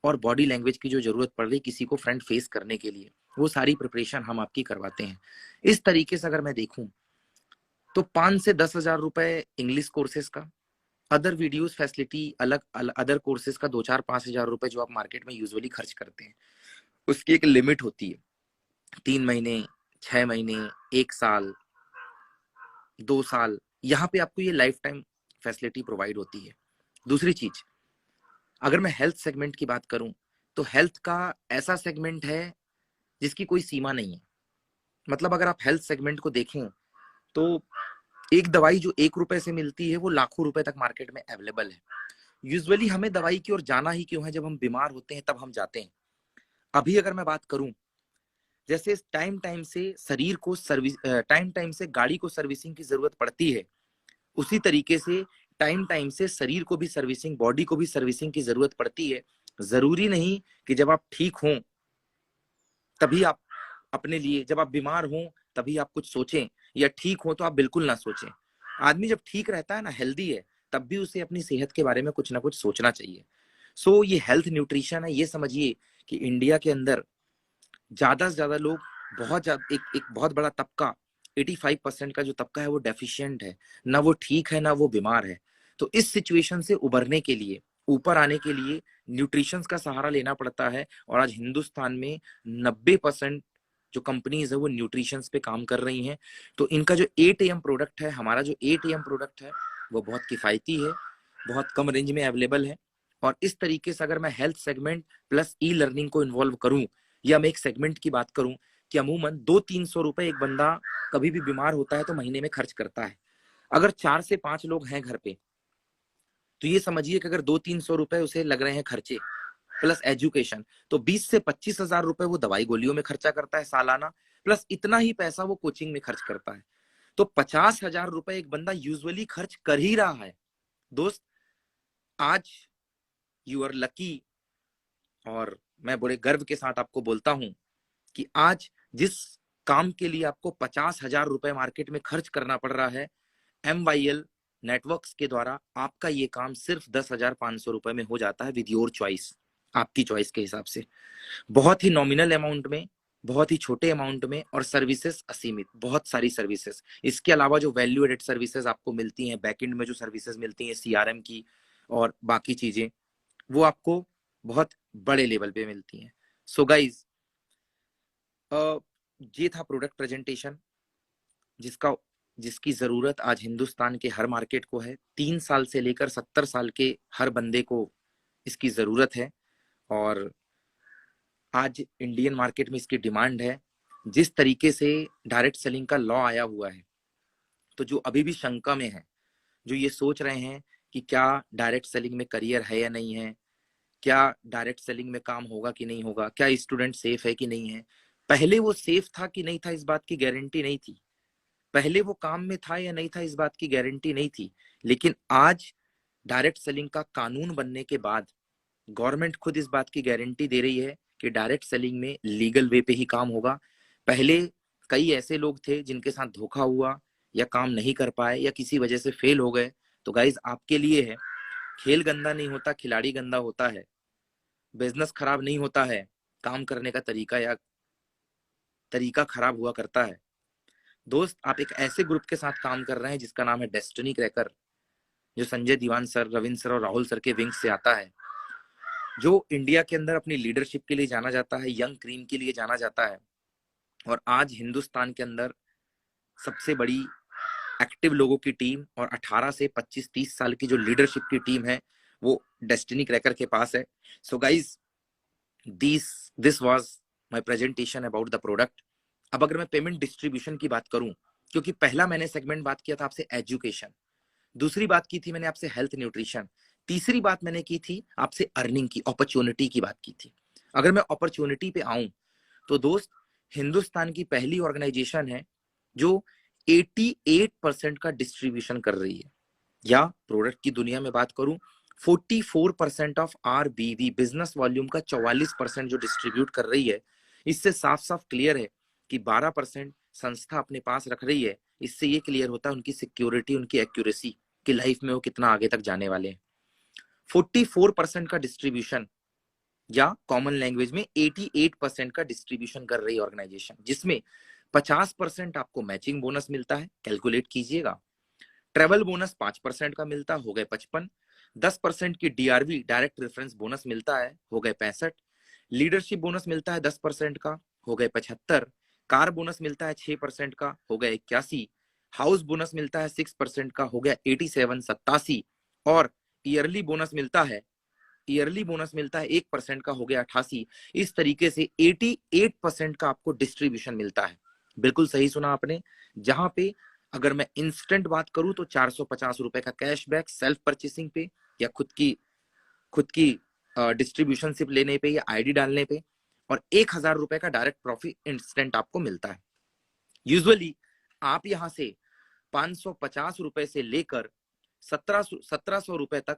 और बॉडी लैंग्वेज की जो जरूरत पड़ रही किसी को फ्रंट फेस करने के लिए, वो सारी प्रिपरेशन हम आपकी करवाते हैं। इस तरीके से अगर मैं देखूं तो 5 से 10,000 रुपए इंग्लिश कोर्सेज का, अदर वीडियोस फैसिलिटी अलग, अदर कोर्सेज का 2-4-5 हजार रुपए जो आप मार्केट में यूजुअली खर्च करते हैं, उसकी एक लिमिट होती है। 3 महीने, 6 महीने, 1 साल, 2 साल, यहाँ पे आपको ये लाइफ टाइम फैसिलिटी प्रोवाइड होती है। दूसरी चीज, अगर मैं हेल्थ सेगमेंट की बात करूं, तो हेल्थ का ऐसा सेगमेंट है जिसकी कोई सीमा नहीं है। मतलब अगर आप हेल्थ सेगमेंट को देखें, तो एक दवाई जो 1 रुपए से मिलती है, वो लाखों रुपए तक मार्केट में अवेलेबल है। यूजुअली हमें दवाई की ओर जाना ही क्यों है? जब हम बीमार होते हैं तब हम जाते हैं। अभी अगर मैं बात करूं, जैसे टाइम टाइम से शरीर को सर्विस, टाइम टाइम से गाड़ी को सर्विसिंग की जरूरत पड़ती है, उसी तरीके से टाइम टाइम से शरीर को भी सर्विसिंग, बॉडी को भी सर्विसिंग की जरूरत पड़ती है। जरूरी नहीं कि जब आप ठीक हों तभी आप अपने लिए, जब आप बीमार हों तभी आप कुछ सोचें, या ठीक हो तो आप बिल्कुल ना सोचें। आदमी जब ठीक रहता है ना, हेल्दी है, तब भी उसे अपनी सेहत के बारे में कुछ ना कुछ सोचना चाहिए। सो ये हेल्थ न्यूट्रिशन है। ये समझिए कि इंडिया के अंदर ज्यादा से ज्यादा लोग, बहुत ज्यादा, एक बहुत बड़ा तबका, 85% का जो तबका है वो डेफिशिएंट है, ना वो ठीक है ना वो बीमार है। तो इस सिचुएशन से उबरने के लिए, ऊपर आने के लिए न्यूट्रिशन का सहारा लेना पड़ता है। और आज हिंदुस्तान में 90% जो कंपनीज है वो न्यूट्रिशन पे काम कर रही हैं। तो इनका जो 8 AM प्रोडक्ट है, हमारा जो 8 AM प्रोडक्ट है, वो बहुत किफायती है, बहुत कम रेंज में अवेलेबल है। और इस तरीके से अगर मैं health segment plus e learning को इन्वॉल्व करूं, या मैं एक सेगमेंट की बात करूं कि अमूमन 200-300 रुपए एक बंदा कभी भी बीमार होता है तो महीने में खर्च करता है। अगर 4 से 5 लोग हैं घर पे, तो ये समझिए कि अगर 200-300 रुपए उसे लग रहे हैं खर्चे, प्लस एजुकेशन, तो 20 से 25 हजार रुपए वो दवाई गोलियों में खर्चा करता है सालाना, प्लस इतना ही पैसा वो कोचिंग में खर्च करता है। तो 50,000 रुपए एक बंदा यूजुअली खर्च कर ही रहा है। दोस्त, आज यू आर लकी, और मैं बड़े गर्व के साथ आपको बोलता हूं कि आज जिस काम के लिए आपको 50,000 रुपए मार्केट में खर्च करना पड़ रहा है, MYL नेटवर्क्स के द्वारा आपका ये काम सिर्फ 10,500 रुपए में हो जाता है, विद योर चॉइस। आपकी चॉइस के हिसाब से, बहुत ही नॉमिनल अमाउंट में, बहुत ही छोटे अमाउंट में, और सर्विसेज असीमित, बहुत सारी सर्विसेज। इसके अलावा जो वैल्यू एडेड सर्विसेज आपको मिलती हैं, बैकएंड में जो सर्विसेज मिलती हैं सीआरएम की और बाकी चीजें, वो आपको बहुत बड़े लेवल पे मिलती हैं। सो गाइज, ये था प्रोडक्ट प्रेजेंटेशन जिसकी जरूरत आज हिंदुस्तान के हर मार्केट को है। 3 साल से लेकर 70 साल के हर बंदे को इसकी जरूरत है, और आज इंडियन मार्केट में इसकी डिमांड है। जिस तरीके से डायरेक्ट सेलिंग का लॉ आया हुआ है, तो जो अभी भी शंका में है, जो ये सोच रहे हैं कि क्या डायरेक्ट सेलिंग में करियर है या नहीं है, क्या डायरेक्ट सेलिंग में काम होगा कि नहीं होगा, क्या स्टूडेंट सेफ है कि नहीं है, पहले वो सेफ था कि नहीं था इस बात की गारंटी नहीं थी, पहले वो काम में था या नहीं था इस बात की गारंटी नहीं थी। लेकिन आज डायरेक्ट सेलिंग का कानून बनने के बाद गवर्नमेंट खुद इस बात की गारंटी दे रही है कि डायरेक्ट सेलिंग में लीगल वे पे ही काम होगा। पहले कई ऐसे लोग थे जिनके साथ धोखा हुआ, या काम नहीं कर पाए, या किसी वजह से फेल हो गए। तो गाइज, आपके लिए है, खेल गंदा नहीं होता, खिलाड़ी गंदा होता है। बिजनेस खराब नहीं होता है, काम करने का तरीका खराब हुआ करता है। दोस्त, आप एक ऐसे ग्रुप के साथ काम कर रहे हैं जिसका नाम है डेस्टिनी क्रैकर, जो संजय दीवान सर, रविंद्र सर और राहुल सर के विंग से आता है, जो इंडिया के अंदर अपनी लीडरशिप के लिए जाना जाता है, यंग क्रीम के लिए जाना जाता है। और आज हिंदुस्तान के अंदर सबसे बड़ी एक्टिव लोगों की टीम और 18 से 25-30 साल की जो लीडरशिप की टीम है, वो डेस्टिनी क्रैकर के पास है। So guys, this was my presentation about the product. अब अगर मैं पेमेंट डिस्ट्रीब्यूशन की बात करूं, क्योंकि पहला मैंने सेगमेंट बात किया था आपसे एजुकेशन, दूसरी बात की थी मैंने आपसे हेल्थ न्यूट्रिशन, तीसरी बात मैंने की थी आपसे अर्निंग की, अपॉर्चुनिटी की बात की थी। अगर मैं अपॉर्चुनिटी पे आऊं, तो दोस्त, हिंदुस्तान की पहली ऑर्गेनाइजेशन है जो 88% का डिस्ट्रीब्यूशन कर रही है, या प्रोडक्ट की दुनिया में बात करूं, 44% ऑफ RBV बिजनेस वॉल्यूम का 44% जो डिस्ट्रीब्यूट कर रही है। इससे साफ साफ क्लियर है कि 12% संस्था अपने पास रख रही है। इससे ये क्लियर होता है उनकी सिक्योरिटी, उनकी एक्यूरेसी, कि लाइफ में वो कितना आगे तक जाने वाले हैं। 44% का डिस्ट्रीब्यूशन, या कॉमन लैंग्वेज में 88% का डिस्ट्रीब्यूशन कर रही ऑर्गेनाइजेशन, जिसमें 50% आपको मैचिंग बोनस मिलता है, कैलकुलेट कीजिएगा। ट्रेवल बोनस 5% का मिलता, हो गए 55। 10% की DRV, डायरेक्ट रेफरेंस बोनस मिलता है, हो गए 65। लीडरशिप बोनस मिलता है 10% का, हो गए 75। कार बोनस मिलता है 6% का, हो गए 81। हाउस बोनस मिलता है 6% का, हो गया 87, 87। और ईयरली बोनस मिलता है 1% का, हो गया 88। इस तरीके से 88% का आपको डिस्ट्रीब्यूशन मिलता है। बिल्कुल सही सुना आपने। जहां पे अगर मैं इंस्टेंट बात करूं तो 450 रुपए का कैशबैक सेल्फ परचेसिंग पे, या खुद की डिस्ट्रीब्यूशन सिप लेने पे, या ID डालने पे, और 1000 रुपए का डायरेक्ट प्रॉफिट इंस्टेंट आपको मिलता है। यूजुअली आप यहां से 550 रुपए से लेकर 1700 रुपए तक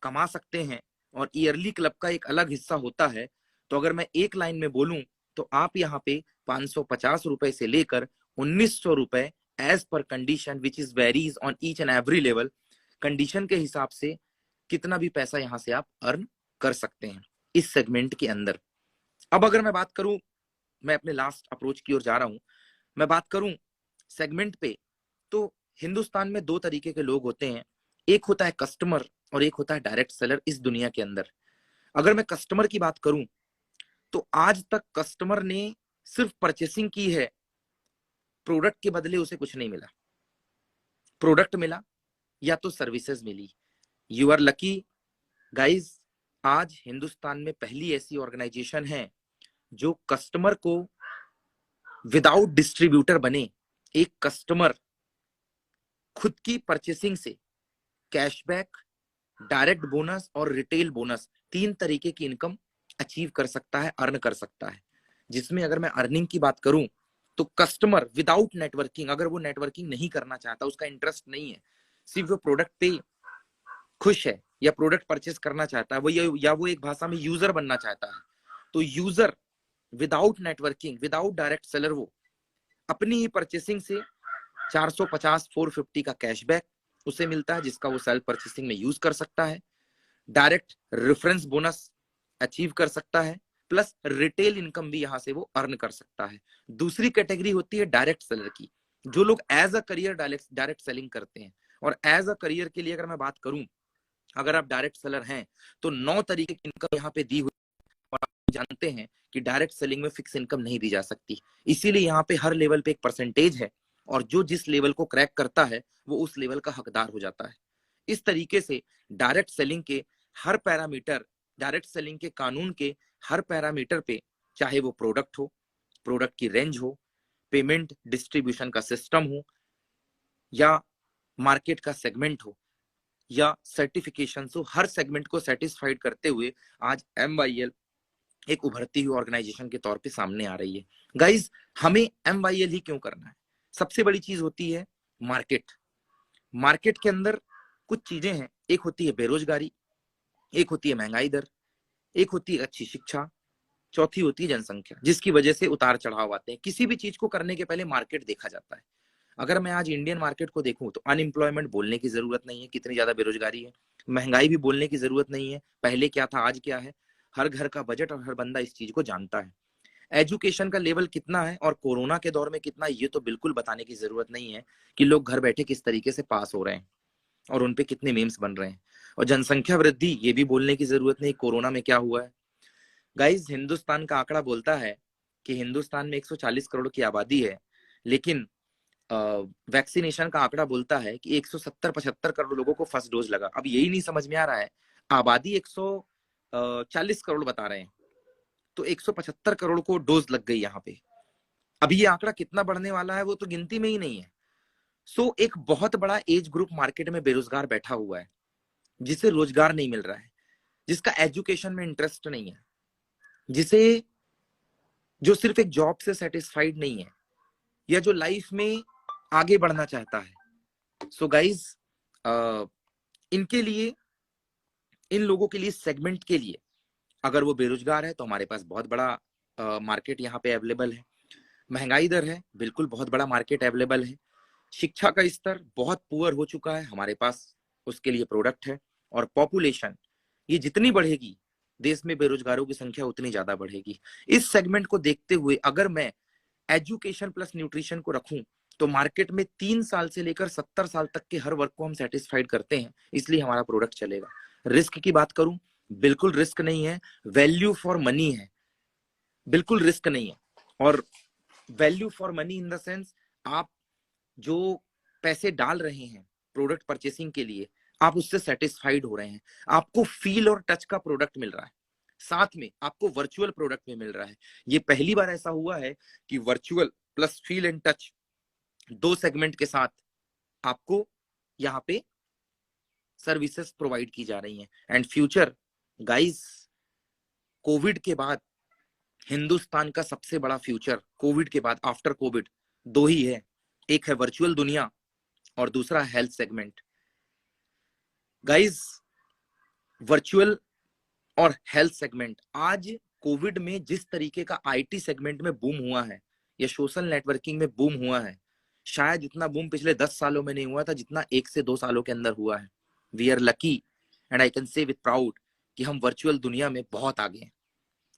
कमा सकते हैं, और ईयरली क्लब का एक अलग हिस्सा होता है। तो अगर मैं एक लाइन में बोलूं, तो आप यहाँ पे 550 रुपए से लेकर 1900 रुपए as per condition, which is varies on each and every level, condition के हिसाब से कितना भी पैसा यहां से आप अर्न कर सकते हैं इस सेगमेंट के अंदर। अब अगर मैं बात करूं, मैं अपने लास्ट अप्रोच की ओर जा रहा हूं, मैं बात करूं सेगमेंट पे, तो हिंदुस्तान में 2 तरीके के लोग होते हैं, एक होता है कस्टमर और एक होता है डायरेक्ट सेलर इस दुनिया के अंदर। अगर मैं कस्टमर की बात करूं, तो आज तक कस्टमर ने सिर्फ परचेसिंग की है, प्रोडक्ट के बदले उसे कुछ नहीं मिला। प्रोडक्ट मिला या तो सर्विसेज मिली। यू आर लकी गाइज, आज हिंदुस्तान में पहली ऐसी ऑर्गेनाइजेशन है जो कस्टमर को विदाउट डिस्ट्रीब्यूटर बने, एक कस्टमर खुद की परचेसिंग से कैशबैक, डायरेक्ट बोनस और रिटेल बोनस, 3 तरीके की इनकम अचीव कर सकता है, अर्न कर सकता है। जिसमें अगर मैं अर्निंग की बात करूं, तो कस्टमर विदाउट नेटवर्किंग, अगर वो नेटवर्किंग नहीं करना चाहता, उसका इंटरेस्ट नहीं है, सिर्फ वो प्रोडक्ट पे खुश है या प्रोडक्ट परचेस करना चाहता है, वो या वो एक भाषा में यूजर बनना चाहता है, तो user without networking, without direct seller, वो अपनी ही परचेसिंग से 450 450 का कैशबैक उसे मिलता है, जिसका वो सेल्फ परचेसिंग में यूज कर सकता है। डायरेक्ट रेफरेंस बोनस अचीव कर सकता है, प्लस रिटेल इनकम भी यहां से वो अर्न कर सकता है। दूसरी कैटेगरी होती है डायरेक्ट सेलर की, जो लोग as a career direct selling करते हैं। और एज अ करियर के लिए अगर मैं बात करूं, अगर आप डायरेक्ट सेलर हैं तो 9 तरीके की इनकम यहाँ पे दी हुई, और आप जानते हैं कि डायरेक्ट सेलिंग में फिक्स इनकम नहीं दी जा सकती, इसीलिए यहाँ पे हर लेवल पे एक परसेंटेज है, और जो जिस लेवल को क्रैक करता है वो उस लेवल का हकदार हो जाता है। इस तरीके से डायरेक्ट सेलिंग के हर पैरामीटर, डायरेक्ट सेलिंग के कानून के हर पैरामीटर पे, चाहे वो प्रोडक्ट हो, प्रोडक्ट की रेंज हो, पेमेंट डिस्ट्रीब्यूशन का सिस्टम हो, या मार्केट का सेगमेंट हो, या सर्टिफिकेशन हो, हर सेगमेंट को सेटिस्फाइड करते हुए आज MYL एक उभरती हुई ऑर्गेनाइजेशन के तौर पे सामने आ रही है। गाइज, हमें MYL ही क्यों करना है? सबसे बड़ी चीज होती है मार्केट। मार्केट के अंदर कुछ चीजें हैं, एक होती है बेरोजगारी, एक होती है महंगाई दर, एक होती है अच्छी शिक्षा, चौथी होती है जनसंख्या, जिसकी वजह से उतार चढ़ाव आते हैं। किसी भी चीज को करने के पहले मार्केट देखा जाता है। अगर मैं आज इंडियन मार्केट को देखूं तो अनएम्प्लॉयमेंट बोलने की जरूरत नहीं है, कितनी ज्यादा बेरोजगारी है। महंगाई भी बोलने की जरूरत नहीं है, पहले क्या था आज क्या है। हर घर का बजट और हर बंदा इस चीज को जानता है। एजुकेशन का लेवल कितना है और कोरोना के दौर में कितना, ये तो बिल्कुल बताने की जरूरत नहीं है कि लोग घर बैठे किस तरीके से पास हो रहे हैं और उनपे कितने मीम्स बन रहे हैं। और जनसंख्या वृद्धि, ये भी बोलने की जरूरत नहीं कोरोना में क्या हुआ है। गाइस, हिंदुस्तान का आंकड़ा बोलता है कि हिंदुस्तान में 140 करोड़ की आबादी है, लेकिन वैक्सीनेशन का आंकड़ा बोलता है कि 170-75 करोड़ लोगों को फर्स्ट डोज लगा। अब यही नहीं समझ में आ रहा है, आबादी 140 करोड़ बता रहे हैं, तो 175 करोड़ को डोज लग गई यहाँ पे। अभी ये आंकड़ा कितना बढ़ने वाला है वो तो गिनती में ही नहीं है। सो एक बहुत बड़ा एज ग्रुप मार्केट में बेरोजगार बैठा हुआ है, जिसे रोजगार नहीं मिल रहा है, जिसका एजुकेशन में इंटरेस्ट नहीं है, जिसे जो सिर्फ एक जॉब से सेटिस्फाइड नहीं है, या जो लाइफ में आगे बढ़ना चाहता है। सो गाइज, इनके लिए, इन लोगों के लिए, सेगमेंट के लिए, अगर वो बेरोजगार है तो हमारे पास बहुत बड़ा मार्केट यहाँ पे अवेलेबल है। महंगाई दर है, बिल्कुल बहुत बड़ा मार्केट अवेलेबल है। शिक्षा का स्तर बहुत पुअर हो चुका है, हमारे पास उसके लिए प्रोडक्ट है। और पॉपुलेशन ये जितनी बढ़ेगी, देश में बेरोजगारों की संख्या उतनी ज्यादा बढ़ेगी। इस सेगमेंट को देखते हुए अगर मैं एजुकेशन प्लस न्यूट्रिशन को रखूं तो मार्केट में 3 साल से लेकर 70 साल तक के हर वर्ग को हम सेटिस्फाइड करते हैं, इसलिए हमारा प्रोडक्ट चलेगा। रिस्क की बात करूं, बिल्कुल रिस्क नहीं है, वैल्यू फॉर मनी है, बिल्कुल रिस्क नहीं है। और value for money in the sense, आप जो पैसे डाल रहे हैं प्रोडक्ट परचेसिंग के लिए, आप उससे सेटिस्फाइड हो रहे हैं, आपको फील और टच का प्रोडक्ट मिल रहा है, साथ में आपको वर्चुअल प्रोडक्ट में मिल रहा है। ये पहली बार ऐसा हुआ है कि virtual plus feel and touch, 2 segment के साथ आपको यहाँ पे सर्विसेज प्रोवाइड की जा रही हैं। एंड फ्यूचर गाइस, कोविड के बाद हिंदुस्तान का सबसे बड़ा फ्यूचर, कोविड के बाद, आफ्टर कोविड, 2 ही है। एक है वर्चुअल दुनिया और दूसरा हेल्थ सेगमेंट। गाइस, वर्चुअल और हेल्थ सेगमेंट, आज कोविड में जिस तरीके का IT सेगमेंट में बूम हुआ है या सोशल नेटवर्किंग में बूम हुआ है, शायद इतना बूम पिछले 10 सालों में नहीं हुआ था जितना 1 से 2 सालों के अंदर हुआ है। We are lucky and I can say with proud कि हम वर्चुअल दुनिया में बहुत आगे हैं।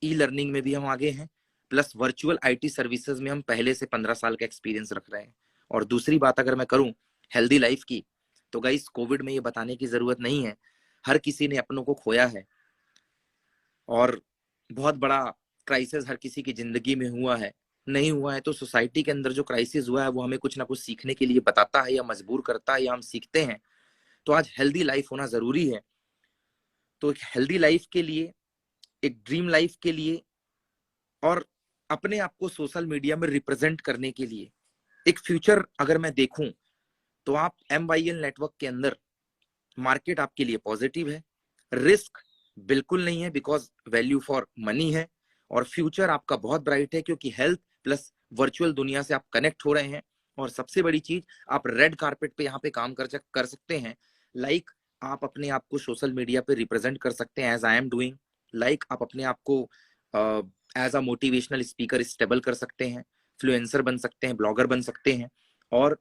ई लर्निंग में भी हम आगे हैं, प्लस वर्चुअल IT सर्विसेज में हम पहले से 15 साल का एक्सपीरियंस रख रहे हैं। और दूसरी बात अगर मैं करूं हेल्दी लाइफ की, तो गाइस कोविड में ये बताने की जरूरत नहीं है, हर किसी ने अपनों को खोया है और बहुत बड़ा क्राइसिस हर किसी की जिंदगी में हुआ है। नहीं हुआ है तो सोसाइटी के अंदर जो क्राइसिस हुआ है वो हमें कुछ ना कुछ सीखने के लिए बताता है या मजबूर करता है या हम सीखते हैं। तो आज हेल्दी लाइफ होना जरूरी है। तो एक हेल्दी लाइफ के लिए, एक ड्रीम लाइफ के लिए, और अपने आप को सोशल मीडिया में रिप्रेजेंट करने के लिए एक फ्यूचर अगर मैं देखूं, तो आप MYL नेटवर्क के अंदर मार्केट आपके लिए पॉजिटिव है, रिस्क बिल्कुल नहीं है बिकॉज वैल्यू फॉर मनी है, और फ्यूचर आपका बहुत ब्राइट है क्योंकि हेल्थ प्लस वर्चुअल दुनिया से आप कनेक्ट हो रहे हैं। और सबसे बड़ी चीज, आप रेड कारपेट पे यहाँ पे काम कर सकते हैं। लाइक आप अपने आप को सोशल मीडिया पे रिप्रेजेंट कर सकते हैं as I am doing. Like आप अपने आप को as a motivational speaker stable कर सकते हैं, फ्लुएंसर बन सकते हैं, ब्लॉगर बन सकते हैं। और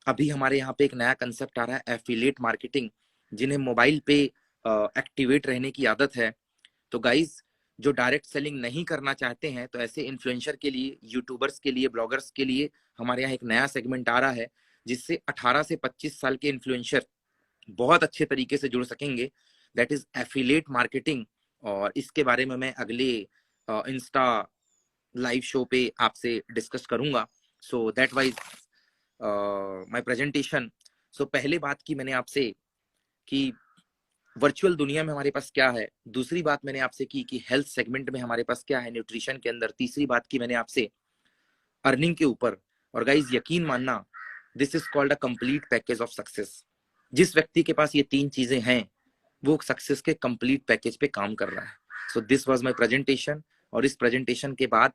अभी हमारे यहाँ पे एक नया कंसेप्ट आ रहा है एफिलिएट मार्केटिंग, जिन्हें मोबाइल पे एक्टिवेट रहने की आदत है। तो गाइज, जो डायरेक्ट सेलिंग नहीं करना चाहते हैं, तो ऐसे इन्फ्लुएंसर के लिए, यूट्यूबर्स के लिए, ब्लॉगर्स के लिए हमारे यहाँ एक नया सेगमेंट आ रहा है, जिससे 18 से 25 साल के इन्फ्लुएंसर बहुत अच्छे तरीके से जुड़ सकेंगे। That is affiliate marketing. और इसके बारे में मैं अगले इंस्टा लाइव शो पे आपसे डिस्कस करूंगा। So that wise my presentation. So पहले बात की मैंने आपसे कि वर्चुअल दुनिया में हमारे पास क्या है, दूसरी बात मैंने आपसे की कि हेल्थ सेगमेंट में हमारे पास क्या है न्यूट्रिशन के अंदर, तीसरी बात की मैंने आपसे अर्निंग के ऊपर। और गाइज यकीन मानना, this is called a complete package of success. जिस व्यक्ति के पास ये तीन चीजें हैं, वो सक्सेस के कंप्लीट पैकेज पे काम कर रहा है। So this was my presentation. और इस प्रेजेंटेशन के बाद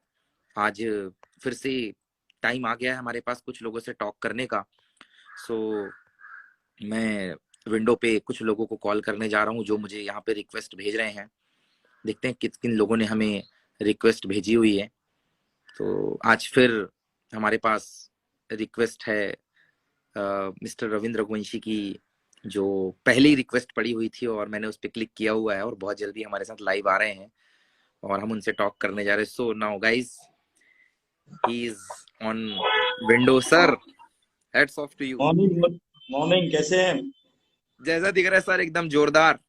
आज फिर से टाइम आ गया है हमारे पास कुछ लोगों से टॉक करने का। सो मैं विंडो पे कुछ लोगों को कॉल करने जा रहा हूँ जो मुझे यहाँ पे रिक्वेस्ट भेज रहे हैं। देखते हैं किन किन लोगों ने हमें रिक्वेस्ट भेजी हुई है। तो आज फिर हमारे पास रिक्वेस्ट है मिस्टर रविंद्र रघुवंशी की, जो पहले ही रिक्वेस्ट पड़ी हुई थी और मैंने उस पर क्लिक किया हुआ है, और बहुत जल्दी हमारे साथ लाइव आ रहे हैं और हम उनसे टॉक करने जा रहे हैं। So now guys, he is on window. Sir, heads off to you. Morning. Morning, कैसे हैं? जैसा दिख रहा है सर, एकदम जोरदार,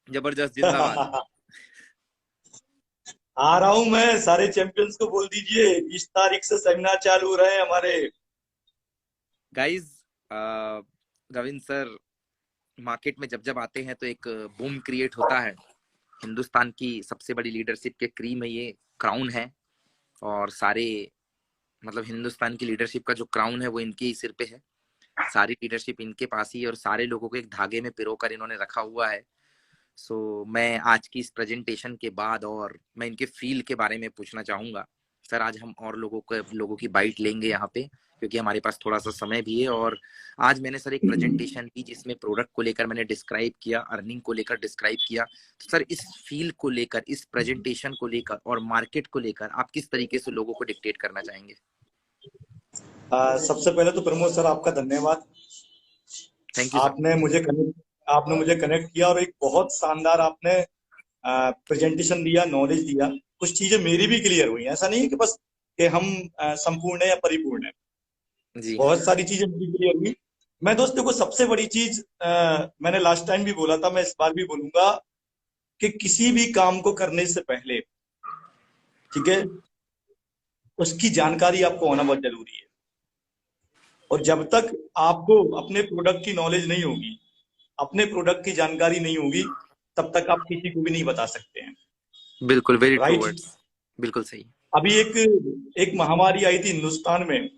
जबरदस्त, जिंदाबाद। आ रहा हूं मैं। सारे चैंपियंस को बोल दीजिए 20 तारीख से सेमिनार चालू हो रहे हैं हमारे। गाइस, रविंद्र सर मार्केट में जब जब आते हैं तो एक बूम क्रिएट होता है। हिंदुस्तान की सबसे बड़ी लीडरशिप के क्रीम है, ये क्राउन है, और सारे मतलब हिंदुस्तान की लीडरशिप का जो क्राउन है वो इनके ही सिर पे है। सारी लीडरशिप इनके पास ही है और सारे लोगों को एक धागे में पिरोकर इन्होंने रखा हुआ है। सो मैं आज की इस प्रेजेंटेशन के बाद और मैं इनके फील के बारे में पूछना चाहूंगा। सर, आज हम और लोगों की बाइट लेंगे यहाँ पे, क्योंकि हमारे पास थोड़ा सा समय भी है। और आज मैंने सर एक प्रेजेंटेशन दी जिसमें प्रोडक्ट को लेकर मैंने डिस्क्राइब किया, अर्निंग को लेकर डिस्क्राइब किया। तो सर, इस फील को लेकर, इस प्रेजेंटेशन को लेकर और मार्केट को लेकर आप किस तरीके से लोगों को डिक्टेट करना चाहेंगे? सबसे पहले तो प्रमोद सर, आपका धन्यवाद। Thank you sir. आपने मुझे कनेक्ट किया और एक बहुत शानदार आपने प्रेजेंटेशन दिया, नॉलेज दिया। कुछ चीजें मेरी भी क्लियर हुई। ऐसा नहीं है कि बस कि हम संपूर्ण है या परिपूर्ण है जी। बहुत सारी चीजें मेरी क्लियर हुई। मैं दोस्तों को सबसे बड़ी चीज मैंने लास्ट टाइम भी बोला था, मैं इस बार भी बोलूंगा कि किसी भी काम को करने से पहले, ठीक है, उसकी जानकारी आपको होना बहुत जरूरी है। और जब तक आपको अपने प्रोडक्ट की नॉलेज नहीं होगी, अपने प्रोडक्ट की जानकारी नहीं होगी, तब तक आप किसी को भी नहीं बता सकते हैं। बिल्कुल, वेरी ट्रू राइट। वर्ड्स, बिल्कुल सही। अभी एक महामारी आई थी हिंदुस्तान में,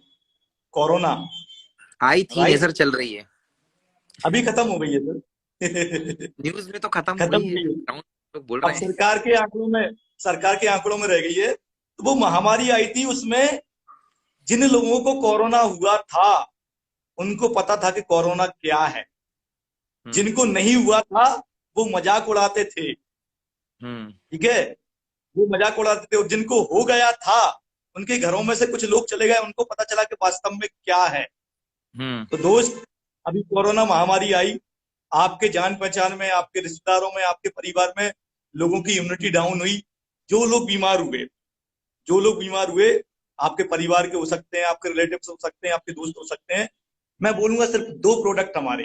कोरोना आई थी, राइट। नजर चल रही है, अभी खत्म हो गई है सर। न्यूज में तो खत्म खत्म हुई हो है, गई है। लोग बोल अब रहे हैं। सरकार के आंकड़ों में रह गई है। तो वो महामारी आई थी, उसमें जिन लोगों को कोरोना हुआ था उनको पता था कि कोरोना क्या है। जिनको नहीं हुआ था वो मजाक उड़ाते थे, ठीक है, वो मजाक उड़ाते थे। और जिनको हो गया था उनके घरों में से कुछ लोग चले गए, उनको पता चला कि वास्तव में क्या है। तो दोस्त, अभी कोरोना महामारी आई, आपके जान पहचान में, आपके रिश्तेदारों में, आपके परिवार में लोगों की इम्यूनिटी डाउन हुई। जो लोग बीमार हुए आपके परिवार के हो सकते हैं, आपके रिलेटिव्स हो सकते हैं, आपके दोस्त हो सकते हैं। मैं बोलूंगा सिर्फ 2 प्रोडक्ट हमारे,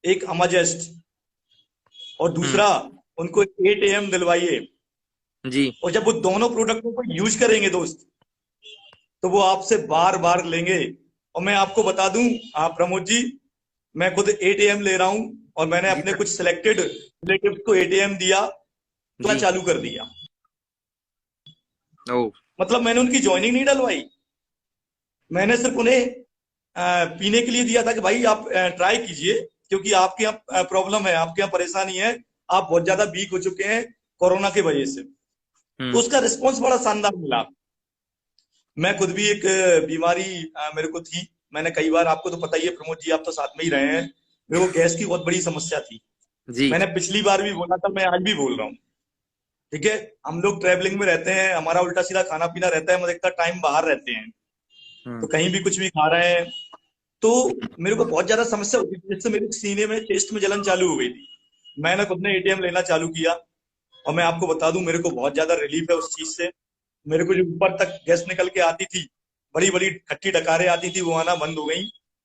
एक अमाजेस्ट और दूसरा उनको 8 AM दिलवाइए जी। और जब वो दोनों प्रोडक्टों को यूज करेंगे दोस्त, तो वो आपसे बार बार लेंगे। और मैं आपको बता दूं, आप प्रमोद जी, मैं खुद 8 AM ले रहा हूं और मैंने अपने कुछ सिलेक्टेड रिलेटिव्स को 8 AM दिया, तो चालू कर दिया। मतलब मैंने उनकी ज्वाइनिंग नहीं डलवाई, मैंने सिर्फ उन्हें पीने के लिए दिया था कि भाई आप ट्राई कीजिए, क्योंकि आपके यहाँ प्रॉब्लम है, आपके यहाँ परेशानी है, आप बहुत ज्यादा वीक हो चुके हैं कोरोना की वजह से। तो उसका रिस्पॉन्स बड़ा शानदार मिला। मैं खुद भी एक बीमारी मेरे को थी, मैंने कई बार, आपको तो पता ही है प्रमोद जी, आप तो साथ में ही रहे हैं, मेरे को गैस की बहुत बड़ी समस्या थी जी। मैंने पिछली बार भी बोला था, मैं आज भी बोल रहा हूँ, ठीक है। हम लोग ट्रेवलिंग में रहते हैं, हमारा उल्टा सीधा खाना पीना रहता है, अधिकतर टाइम बाहर रहते हैं, तो कहीं भी कुछ भी खा रहे हैं, तो मेरे को बहुत ज्यादा समस्या होती थी, जिससे मेरे सीने में, चेस्ट में जलन चालू हो गई थी। मैंने खुद ने ATM लेना चालू किया और मैं आपको बता दूं, मेरे को बहुत ज्यादा रिलीफ है उस चीज से। मेरे को जो ऊपर तक गैस निकल के आती थी, बड़ी बड़ी खट्टी डकारें आती थी, वो आना बंद हो गई।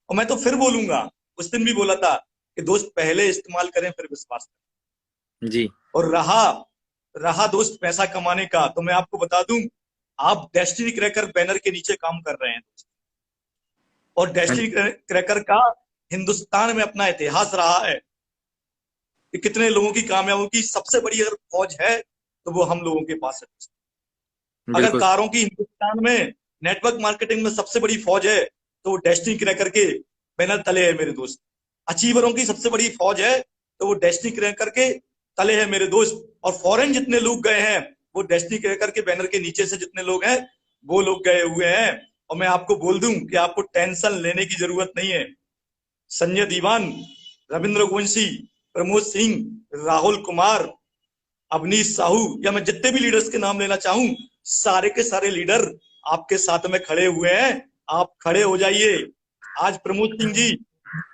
और मैं तो फिर बोलूंगा, उस दिन भी बोला था कि दोस्त पहले इस्तेमाल करें फिर विश्वास जी। करें। और रहा रहा दोस्त पैसा कमाने का, तो मैं आपको बता दूं, आप डेस्टिनी क्रैकर बैनर के नीचे काम कर रहे हैं। और हाँ डेस्टिनी जी। क्रैकर का हिंदुस्तान में अपना इतिहास रहा है कि कितने लोगों की कामयाबी की सबसे बड़ी अगर फौज है तो वो हम लोगों के पास है। अगर बिल्कुल। कारों की हिंदुस्तान में नेटवर्क मार्केटिंग में सबसे बड़ी फौज है तो वो डेस्टिनी क्रैकर के बैनर तले है मेरे दोस्त। अचीवरों की सबसे बड़ी फौज है तो वो डेस्टिनी क्रैकर के तले है मेरे दोस्त। और फॉरेन जितने लोग गए हैं वो डेस्टिनी क्रैकर के बैनर के नीचे से जितने लोग हैं वो लोग गए हुए हैं। और मैं आपको बोल दूं कि आपको टेंशन लेने की जरूरत नहीं है। संजय दीवान, रविंद्र गोविंशी, प्रमोद सिंह, राहुल कुमार, अवनीश साहू, या मैं जितने भी लीडर्स के नाम लेना चाहूं, सारे के सारे लीडर आपके साथ में खड़े हुए हैं। आप खड़े हो जाइए। आज प्रमोद सिंह जी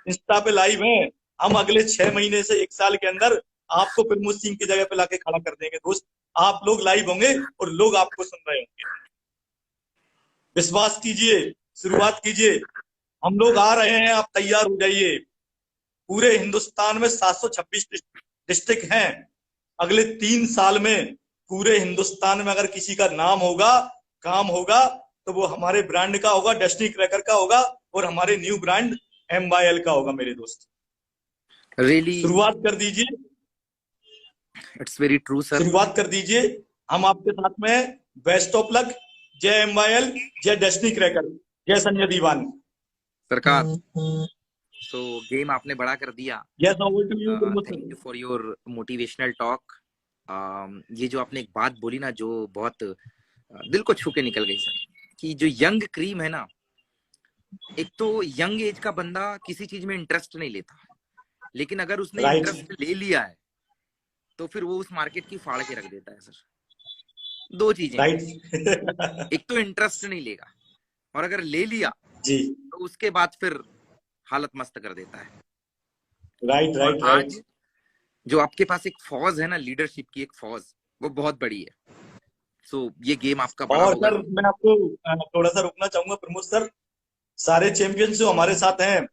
इंस्टा पे लाइव हैं। हम अगले 6 महीने से 1 साल के अंदर आपको प्रमोद सिंह की जगह पे लाके खड़ा कर देंगे दोस्त। आप लोग लाइव होंगे और लोग आपको सुन रहे होंगे। विश्वास कीजिए, शुरुआत कीजिए। हम लोग आ रहे हैं, आप तैयार हो जाइए। पूरे हिंदुस्तान में 726 डिस्ट्रिक्ट हैं। अगले 3 साल में पूरे हिंदुस्तान में अगर किसी का नाम होगा, काम होगा, तो वो हमारे ब्रांड का होगा, डेस्टिनी क्रैकर का होगा, और हमारे न्यू ब्रांड MYL का होगा मेरे दोस्त। रियली शुरुआत कर दीजिए, इट्स वेरी ट्रू सर। शुरुआत कर दीजिए। हम आपके साथ में हैं। Best of luck. जय MYL, जय डेस्टिनी क्रैकर, जय संजय दीवान। सरकार, सो गेम आपने बड़ा कर दिया। Yes, over to you thank you for your motivational talk. ये जो आपने एक बात बोली ना, जो बहुत दिल को छू के निकल गई सर, कि जो यंग क्रीम है ना, एक तो यंग एज का बंदा किसी चीज में इंटरेस्ट नहीं लेता, लेकिन अगर उसने राइट इंटरेस्ट ले लिया है तो फिर वो उस मार्केट की फाड़ के रख देता है सर। दो चीजें, राइट एक तो इंटरेस्ट नहीं लेगा, और अगर ले लिया जी, तो उसके बाद फिर हालत मस्त कर देता है। राइट और राइट राइट। आज जो आपके पास एक फौज है ना, लीडरशिप की एक फौज, वो बहुत बड़ी है। सो ये गेम आपका बड़ा और होगा। सर मैं आपको थोड़ा सा रोकना चाहूंगा प्रमोद सर। सारे चैंपियंस जो हमारे साथ हैं,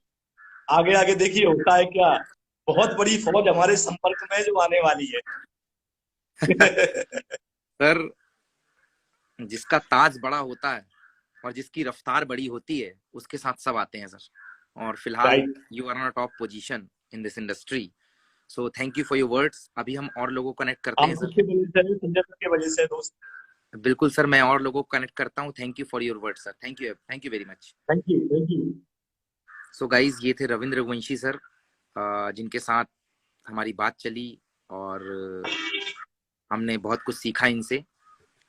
आगे आगे देखिए होता है क्या। बहुत बड़ी फौज हमारे संपर्क में है जो आने वाली है। सर, जिसका ताज बड़ा होता है और जिसकी रफ्तार बड़ी होती है, उसके साथ सब आते हैं सर। और फिलहाल right, you are on a top position in this industry. So thank you for your words. अभी हम और लोगों को कनेक्ट करते हैं आप सर। किसके वजह से है? संजय सर की वजह से है दोस्त। बिल्कुल सर, मैं और लोगों को कनेक्ट करता हूँ। Thank you for your words sir. Thank you very much. Thank you, thank you. So guys, ये थे रविंद्र वंशी सर, जिनके साथ हमारी बात चली और हमने बहुत कुछ सीखा इनसे।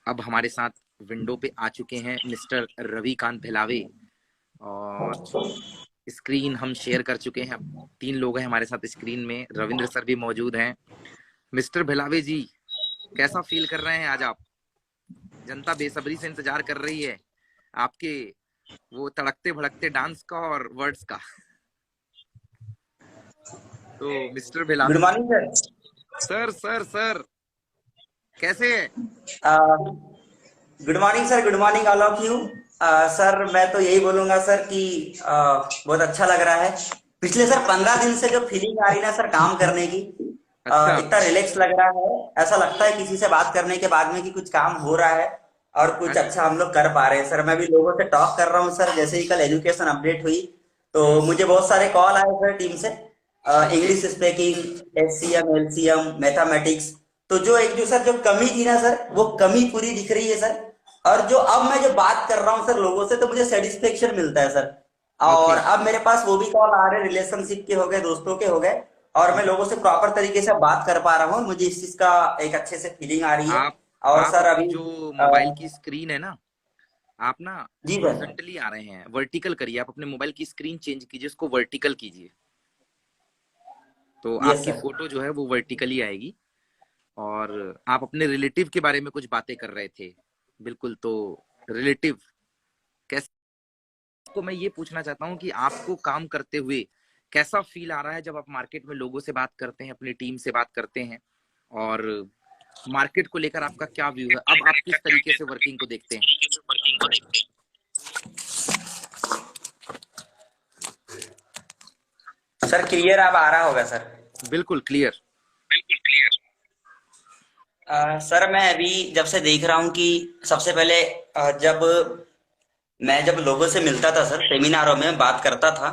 अब हमारे साथ विंडो पे आ चुके हैं मिस्टर रविकांत भिलावे, और स्क्रीन हम शेयर कर चुके हैं। 3 लोग हैं हमारे साथ स्क्रीन में, रविंद्र सर भी मौजूद हैं। मिस्टर भिलावे जी, कैसा फील कर रहे हैं आज आप? जनता बेसब्री से इंतजार कर रही है आपके वो तड़कते भड़कते डांस का और वर्ड्स का। तो mister Bhilawe, good morning sir sir sir कैसे है? Sir. Good morning sir, good morning all of you. Sir मैं तो यही बोलूंगा सर कि बहुत अच्छा लग रहा है। पिछले सर 15 दिन से जो फीलिंग आ रही ना सर काम करने की, अच्छा। इतना रिलैक्स लग रहा है। ऐसा लगता है किसी से बात करने के बाद में कि कुछ काम हो रहा है और कुछ अच्छा हम लोग कर पा रहे हैं। सर मैं भी लोगों से टॉक कर रहा हूँ सर, जैसे ही कल एजुकेशन अपडेट हुई तो मुझे बहुत सारे कॉल आए सर टीम से, English speaking, SCM, LCM, mathematics. तो जो एक जो सर जो कमी थी ना सर, वो कमी पूरी दिख रही है सर। और जो अब मैं जो बात कर रहा हूँ सर लोगों से, तो मुझे सेटिस्फेक्शन मिलता है सर। और ओके। अब मेरे पास वो भी कॉल आ रहे हैं, रिलेशनशिप के हो गए, दोस्तों के हो गए, और मैं लोगों से प्रॉपर तरीके से बात कर पा रहा हूँ। मुझे इस चीज का एक अच्छे से फीलिंग आ रही है। आप और आप सर अपनी अभी जो मोबाइल की स्क्रीन है ना, आप ना जी सर। हॉरिजॉन्टली आ रहे हैं, वर्टिकल करिए। आप अपने मोबाइल की स्क्रीन चेंज कीजिए, उसको वर्टिकल कीजिए, तो यस आपकी सर। फोटो जो है वो वर्टिकली आएगी। और आप अपने रिलेटिव के बारे में कुछ बातें कर रहे थे। बिल्कुल, तो रिलेटिव कैसे, को मैं ये पूछना चाहता हूँ कि आपको काम करते हुए कैसा फील आ रहा है जब आप मार्केट में लोगों से बात करते हैं, अपनी टीम से बात करते हैं, और मार्केट को लेकर आपका क्या व्यू है, अब आप किस तरीके से वर्किंग को देखते हैं? सर क्लियर अब आ रहा होगा सर। बिल्कुल क्लियर। सर मैं अभी जब से देख रहा हूँ कि सबसे पहले जब लोगों से मिलता था सर, सेमिनारों में बात करता था,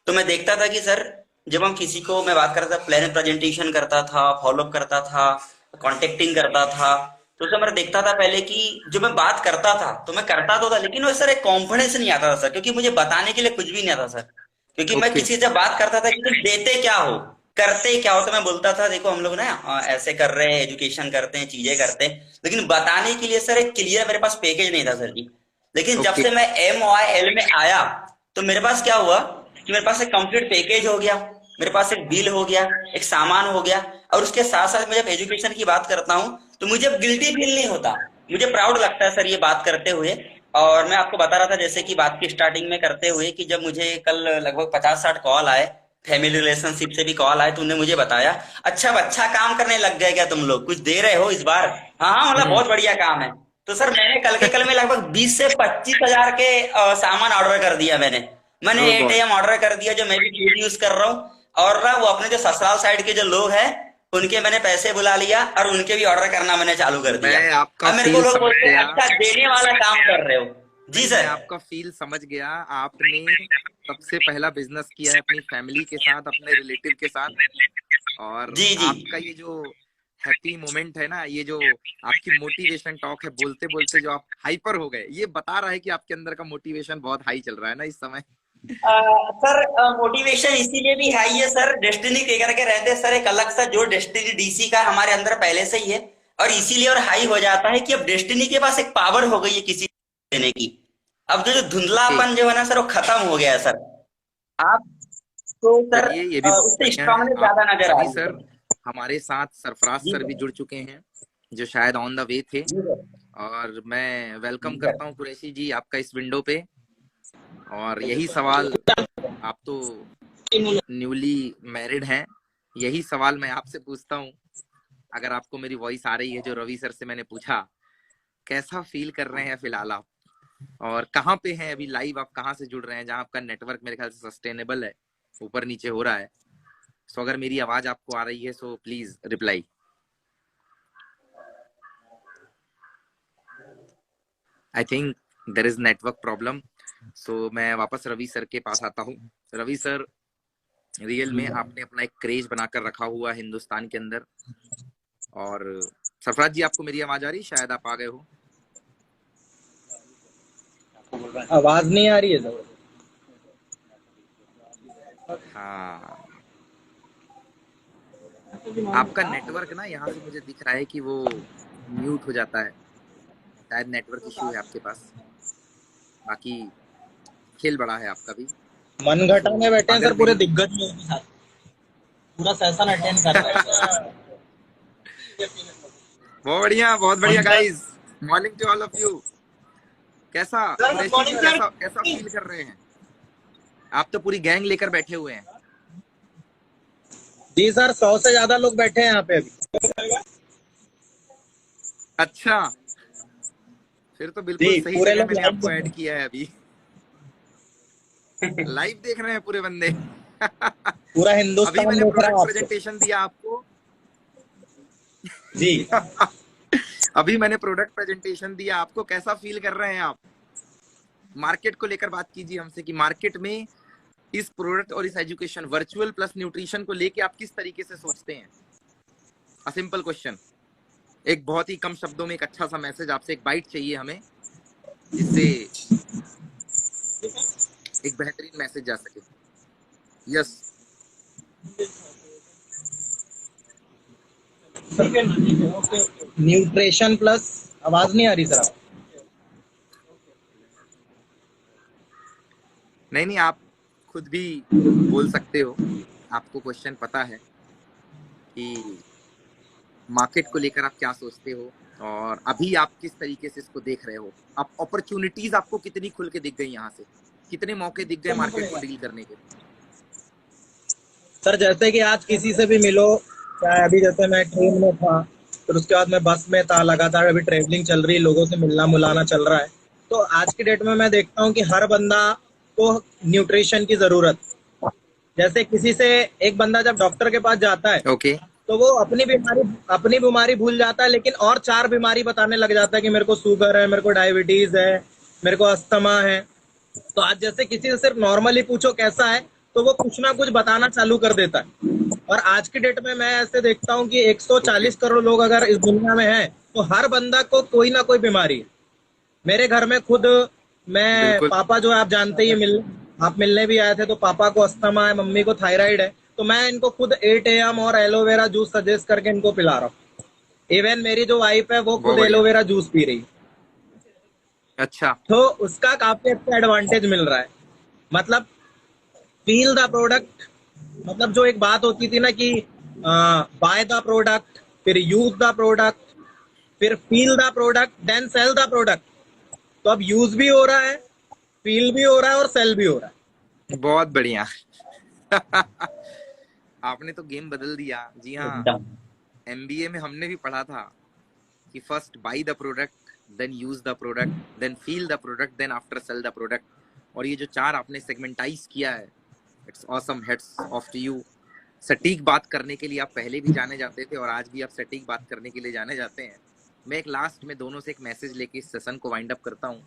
तो मैं देखता था कि सर जब हम किसी को मैं बात करता था, प्लान प्रेजेंटेशन करता था, फॉलोअप करता था, कॉन्टेक्टिंग करता था, तो सर मैं देखता था पहले कि जो मैं बात करता था तो मैं करता तो था, लेकिन वो सर एक कॉन्फिडेंस नहीं आता था सर, क्योंकि मुझे बताने के लिए कुछ भी नहीं आता सर। क्योंकि मैं ओके किसी से बात करता था कि तुम देते क्या हो, करते क्या हो, तो मैं बोलता था देखो हम लोग ना ऐसे कर रहे हैं, एजुकेशन करते हैं, चीजें करते हैं, लेकिन बताने के लिए सर एक क्लियर मेरे पास पैकेज नहीं था सर जी। लेकिन जब ओके से मैं MOIL में आया तो मेरे पास क्या हुआ कि मेरे पास एक कंप्लीट पैकेज हो गया, मेरे पास एक बिल हो गया, एक सामान हो गया, और उसके साथ साथ मैं जब एजुकेशन की बात करता हूँ तो मुझे अब गिल्टी फील नहीं होता, मुझे प्राउड लगता है सर ये बात करते हुए। और मैं आपको बता रहा था जैसे कि बात की स्टार्टिंग में करते हुए कि जब मुझे कल लगभग 50-60 कॉल आए, फैमिली रिलेशनशिप से भी कॉल आए, तुमने मुझे बताया अच्छा अब अच्छा काम करने लग गए क्या, तुम लोग कुछ दे रहे हो इस बार? हाँ हाँ, मतलब बहुत बढ़िया काम है। तो सर मैंने कल के कल में लगभग 20 से 25 हजार के सामान ऑर्डर कर दिया मैंने ओ गॉड। ATM ऑर्डर कर दिया जो मैं भी खुद यूज कर रहा हूँ। और ना वो अपने जो ससुराल साइड के जो लोग हैं उनके मैंने पैसे बुला लिया और उनके भी ऑर्डर करना मैंने चालू कर दिया। मैं आपका अब मेरे को फील लोग समझ बोलते हैं गया। अच्छा देने वाला काम कर रहे हो। जी नहीं, मैं सर। आपका फील समझ गया। आपने सबसे पहला बिजनेस किया है अपनी फैमिली के साथ, अपने रिलेटिव के साथ, और जी जी। आपका ये जो हैप्पी मोमेंट है ना, ये जो आपकी मोटिवेशन टॉक है, बोलते बोलते जो आप हाइपर हो गए, ये बता रहा है कि आपके अंदर का मोटिवेशन बहुत हाई चल रहा है ना इस समय। सर मोटिवेशन इसीलिए भी हाई है सर, डेस्टिनी के करके रहते सर, एक अलग सा जो डेस्टिनी DC का हमारे अंदर पहले से ही है, और इसीलिए और हाई हो जाता है कि अब डेस्टिनी के पास एक पावर हो गई है किसी देने की। अब जो ओके, धुंधलापन जो है ना सर वो खत्म हो गया है सर। आप तो सर चलिए ये भी बहुत उससे बढ़िया है। स्ट्रांगनेस आप ज्यादा नजर आ रवि रही सर, है। हमारे साथ सरफराज जी सर भी सर। जुड़ चुके हैं, जो शायद ऑन द वे थे, जी सर। और मैं वेलकम जी सर। करता हूँ कुरैशी जी आपका इस विंडो पे। और यही सवाल, आप तो न्यूली मैरिड हैं, यही सवाल मैं आपसे पूछता हूँ। अगर आपको मेरी वॉइस आ रही है जो रवि सर से मैंने पूछा, कैसा फील कर रहे हैं फिलहाल आप, और कहाँ पे हैं अभी लाइव, आप कहाँ से जुड़ रहे हैं जहाँ आपका नेटवर्क मेरे ख्याल से सस्टेनेबल है, ऊपर नीचे हो रहा है। सो अगर मेरी आवाज आपको आ रही है so please reply. I think there is network problem. So मैं वापस रवि सर के पास आता हूँ। रवि सर, रियल में आपने अपना एक क्रेज बनाकर रखा हुआ है हिंदुस्तान के अंदर। और सरफराज जी, आपको मेरी आवाज आ रही है? शायद आप आ गए हो। आवाज नहीं आ रही है सर। हाँ, आपका नेटवर्क ना यहाँ से मुझे दिख रहा है कि वो म्यूट हो जाता है, शायद नेटवर्क इश्यू है आपके पास। बाकी खेल बड़ा है आपका भी। मनगढ़ सो में बैठे हैं अगर सर, पूरे मेरी दिग्गज लोगों के साथ पूरा सेशन अटेंड कर रहे हैं। बहुत बढ़िया guys, morning to all of you. कैसा कुरैशी जी, कैसा कैसा फील कर रहे हैं? आप तो पूरी गैंग लेकर बैठे हुए हैं। जी सर, 100 से ज्यादा लोग बैठे हैं यहाँ पे अभी। अच्छा, फिर तो बिल्कुल जी, सही पूरे जगह लोग मैंने लाइव आपको देख रहे ऐड हैं। किया है अभी। लाइव देख रहे हैं पूरे बंदे। पूरा अभी हिंदुस्तान मैंने देख रहा प्रोडक्ट है आपको। प्रेजेंटेशन दिया आपको। जी अभी मैंने प्रोडक्ट प्रेजेंटेशन दिया आपको, कैसा फील कर रहे हैं आप? मार्केट को लेकर बात कीजिए हमसे कि मार्केट में इस प्रोडक्ट और इस एजुकेशन, वर्चुअल प्लस न्यूट्रिशन को लेके आप किस तरीके से सोचते हैं? अ सिंपल क्वेश्चन, एक बहुत ही कम शब्दों में एक अच्छा सा मैसेज आपसे, एक बाइट चाहिए हमें जिससे एक बेहतरीन मैसेज जा सके। यस। न्यूट्रिशन प्लस, आवाज नहीं आ रही सर आप। नहीं नहीं, आप खुद भी बोल सकते हो। आपको क्वेश्चन पता है कि मार्केट को लेकर आप क्या सोचते हो, और अभी आप किस तरीके से इसको देख रहे हो। आप अपॉर्चुनिटीज आपको कितनी खुल के दिख गई, यहाँ से कितने मौके दिख गए मार्केट को डील करने के? सर जैसे कि आज किसी से भी मिलो, चाहे अभी जैसे मैं ट्रेन में था फिर उसके बाद मैं बस में था, लगातार अभी ट्रेवलिंग चल रही है, लोगों से मिलना मुलाना चल रहा है। तो आज की डेट में मैं देखता हूँ कि हर बंदा को न्यूट्रिशन की जरूरत। जैसे किसी से एक बंदा जब डॉक्टर के पास जाता है ओके। तो वो अपनी बीमारी भूल जाता है, लेकिन और 4 बीमारी बताने लग जाता है कि मेरे को शुगर है, मेरे को डायबिटीज है, मेरे को अस्थमा है। तो आज जैसे किसी से सिर्फ नॉर्मली पूछो कैसा है, तो वो कुछ ना कुछ बताना चालू कर देता है। और आज की डेट में मैं ऐसे देखता हूँ कि 140 करोड़ लोग अगर इस दुनिया में हैं, तो हर बंदा को कोई ना कोई बीमारी है। मेरे घर में खुद मैं बिल्कुल। पापा जो आप जानते ही आप मिलने भी आए थे, तो पापा को अस्थमा है, मम्मी को थायराइड है। तो मैं इनको खुद 8 AM और एलोवेरा जूस सजेस्ट करके इनको पिला रहा हूँ। इवन मेरी जो वाइफ है वो बहुत खुद बढ़िया। एलोवेरा जूस पी रही है। अच्छा। तो उसका काफी अच्छा एडवांटेज मिल रहा है। मतलब फील द प्रोडक्ट, मतलब जो एक बात होती थी ना कि बाय द प्रोडक्ट, फिर यूज द प्रोडक्ट, फिर feel the product, then sell the product. तो अब यूज भी हो रहा है, फील भी हो रहा है और सेल भी हो रहा है। बहुत बढ़िया। आपने तो गेम बदल दिया। जी हाँ, एकदम। MBA में हमने भी पढ़ा था कि first buy the product, then use the product, then feel the product, then after sell the product. और ये जो 4 आपने सेगमेंटाइज किया है, it's awesome, heads off to you. सटीक बात करने के लिए आप पहले भी जाने जाते थे और आज भी आप सटीक बात करने के लिए जाने जाते हैं। मैं एक लास्ट में दोनों से एक मैसेज लेके इस सेशन को वाइंड अप करता हूँ।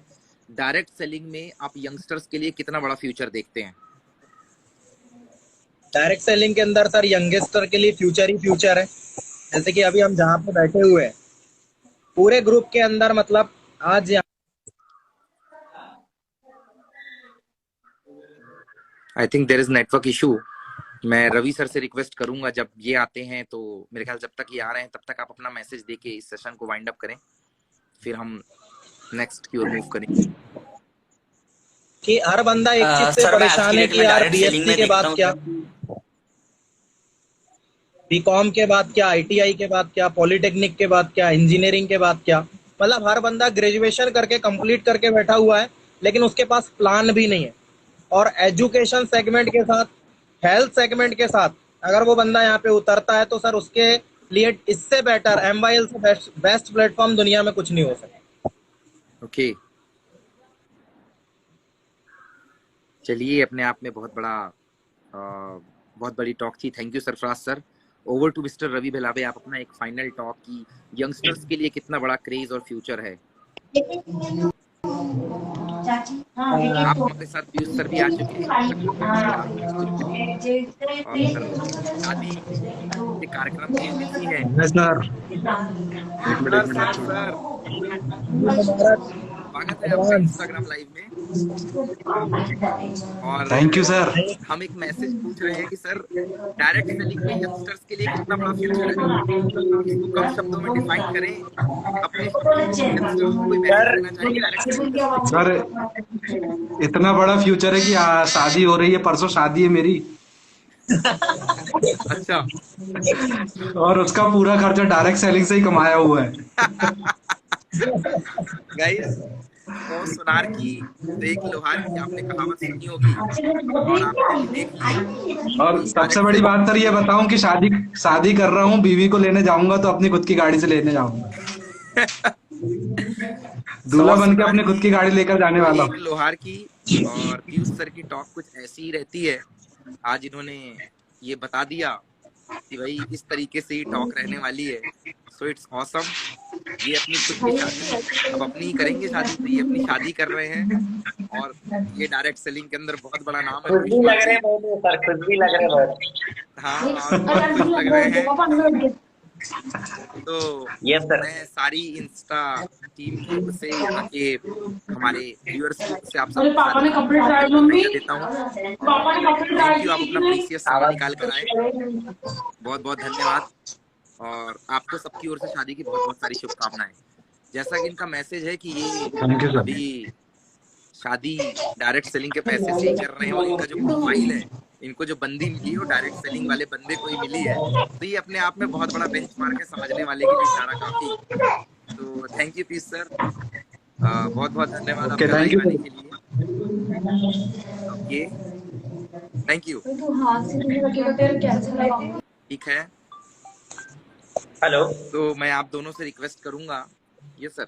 डायरेक्ट सेलिंग में आप यंगस्टर्स के लिए कितना बड़ा फ्यूचर देखते हैं? डायरेक्ट सेलिंग के अंदर सर यंगस्टर के लिए फ्यूचर ही फ्यूचर है। जैसे कि अभी हम जहाँ पे बैठे हुए हैं, पूरे ग्रुप के अंदर, मतलब आज I think there is network issue. मैं रवि सर से रिक्वेस्ट करूंगा जब ये आते हैं, तो मेरे ख्याल जब तक ये आ रहे हैं तब तक आप अपना मैसेज देके इस सेशन को वाइंड अप करें, फिर हम नेक्स्ट की ओर मूव करेंगे। कि हर बंदा एक चीज से सर मैं आज परेशान की है डेट कि में यार डायरेक्ट सेलिंग बीएससी में के देखता बाद हूँ क्या, बीकॉम के बाद क्या, आईटीआई के बाद क्या, पॉलिटेक्निक के बाद क्या, इंजीनियरिंग के बाद क्या। मतलब हर बंदा ग्रेजुएशन करके कंप्लीट करके बैठा हुआ है, लेकिन उसके पास प्लान भी नहीं है। और एजुकेशन सेगमेंट के साथ, हेल्थ सेगमेंट के साथ अगर वो बंदा यहाँ पे उतरता है, तो सर उसके लिए इससे बेटर, MYL से बेस्ट प्लेटफॉर्म दुनिया में कुछ नहीं हो सकता। ओके, चलिए, अपने आप में बहुत बड़ी टॉक थी। Thank you Sarfaraz sir. Over to mister Ravi Bhelawe, आप अपना एक फाइनल टॉक की यंगस्टर्स के लिए कितना बड़ा क्रेज और फ्यूचर है। आप हमारे साथ पीयूष सर भी आ चुके हैं, और शादी के कार्यक्रम भी बिजी है। सर एक सर मिनट सर छोड़ो। सर स्वागत है आपका एडवांस। इंस्टाग्राम लाइव में। और थैंक यू सर। हम एक मैसेज पूछ रहे हैं कि सर, डायरेक्ट सेलिंग में यंगस्टर्स के लिए कितना बड़ा फ्यूचर है, इसको कम शब्दों में डिफाइन करें अपने शब्दों में। यंगस्टर्स को कोई मैसेज देना चाहेंगे डायरेक्ट सेलिंग पे? सर इतना बड़ा फ्यूचर है कि शादी हो रही है, परसों शादी है मेरी, अच्छा। और उसका पूरा खर्चा डायरेक्ट सेलिंग से ही कमाया हुआ है। गाइस, तो सुनार की तो एक लोहार की आपने कहावत सुनी होगी, और आपने भी देख ली। और सबसे बड़ी बात सर ये बताऊं कि शादी कर रहा हूँ, बीवी को लेने जाऊंगा तो अपनी खुद की गाड़ी से लेने जाऊंगा। दूल्हा बन के अपनी खुद की गाड़ी लेकर जाने वाला एक हूँ। लोहार की और पीयूष सर की टॉक कुछ ऐसी ही रहती है। आज इन्होंने ये बता दिया कि भाई इस तरीके से ही टॉक रहने वाली है। So it's awesome. ये अपनी खुद की शादी अब अपनी ही करेंगे शादी, तो ये अपनी शादी कर रहे हैं, और ये डायरेक्ट सेलिंग के अंदर बहुत बड़ा नाम है। खुश भी लग रहे हैं बहुत सर, खुश भी लग रहे हैं बहुत। हाँ, और बहुत खुश लग रहे हैं। तो यस सर। मैं सारी इंस्टा टीम की ओर से, यहाँ के हमारे व्यूअर्स की ओर से आप सबको पापा ने कपड़े ट्राई देता हूँ। पापा ने कपड़े थैंक यू, आप अपना प्रीशियस समय निकाल कर आए, बहुत बहुत धन्यवाद। और आपको सबकी ओर से शादी की बहुत बहुत सारी शुभकामनाएं। जैसा कि इनका मैसेज है कि ये अभी शादी डायरेक्ट सेलिंग के पैसे से ही कर रहे हैं, और इनका जो प्रोफाइल है, इनको जो बंदी मिली है वो डायरेक्ट सेलिंग वाले बंदे को ही मिली है। तो ये अपने आप में बहुत बड़ा बेंचमार्क है, समझने वाले के लिए इशारा काफी। तो थैंक यू पीयूष सर, बहुत बहुत धन्यवाद आपका लाइव आने के लिए। Okay, thank you. ठीक है। हेलो। तो मैं आप दोनों से रिक्वेस्ट करूंगा। ये सर,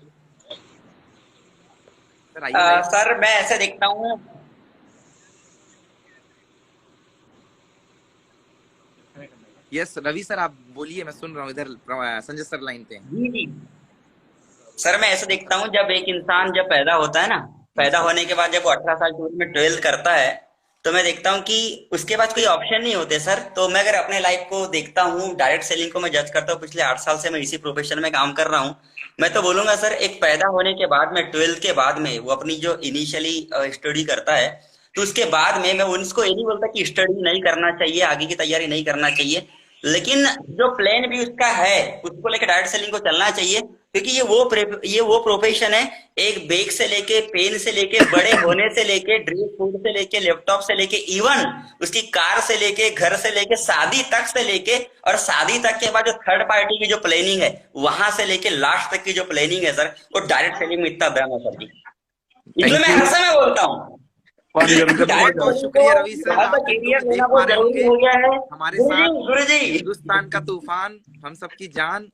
सर आइए लाइव। सर मैं ऐसे देखता हूँ। यस रवि सर, आप बोलिए, मैं सुन रहा हूँ इधर। संजय सर लाइन पे हैं। जी जी। सर मैं ऐसे देखता हूँ, जब एक इंसान जब पैदा होता है ना, पैदा सर होने के बाद जब वो 18 साल की उम्र में 12 करता है, तो मैं देखता हूँ कि उसके पास कोई ऑप्शन नहीं होते सर। तो मैं अगर अपने लाइफ को देखता हूँ, डायरेक्ट सेलिंग को मैं जज करता हूँ, पिछले 8 साल से मैं इसी प्रोफेशन में काम कर रहा हूँ। मैं तो बोलूंगा सर, एक पैदा होने के बाद में 12 के बाद में वो अपनी जो इनिशियली स्टडी करता है, तो उसके बाद में मैं उसको ये नहीं बोलता कि स्टडी नहीं करना चाहिए, आगे की तैयारी नहीं करना चाहिए, लेकिन जो प्लान भी उसका है उसको लेकर डायरेक्ट सेलिंग को चलना चाहिए। क्योंकि ये वो प्रोफेशन है, एक बैग से लेके, पेन से लेके, बड़े होने से लेके, ड्रेस फूड से लेके, लैपटॉप से लेके, इवन उसकी कार से लेके, घर से लेके, शादी तक से लेके, और शादी तक के बाद जो थर्ड पार्टी की जो प्लानिंग है, वहां से लेके लास्ट तक की जो प्लानिंग है सर, वो डायरेक्ट सेलिंग में इतना दम है सर जी। इसलिए थैंक मैं यू। हर समय बोलता हूँ, बहुत डायरेक्ट बहुत सेलिंग शुक्रिया को रवि सर। यहाँ आप तक हिंदू कैरियर में देख लेना पा बहुत रहे जरूरी होंगे हो गया है। हमारे गुरु साथ जी, गुरु जी। हिंदुस्तान का तूफान, हम सबकी जान,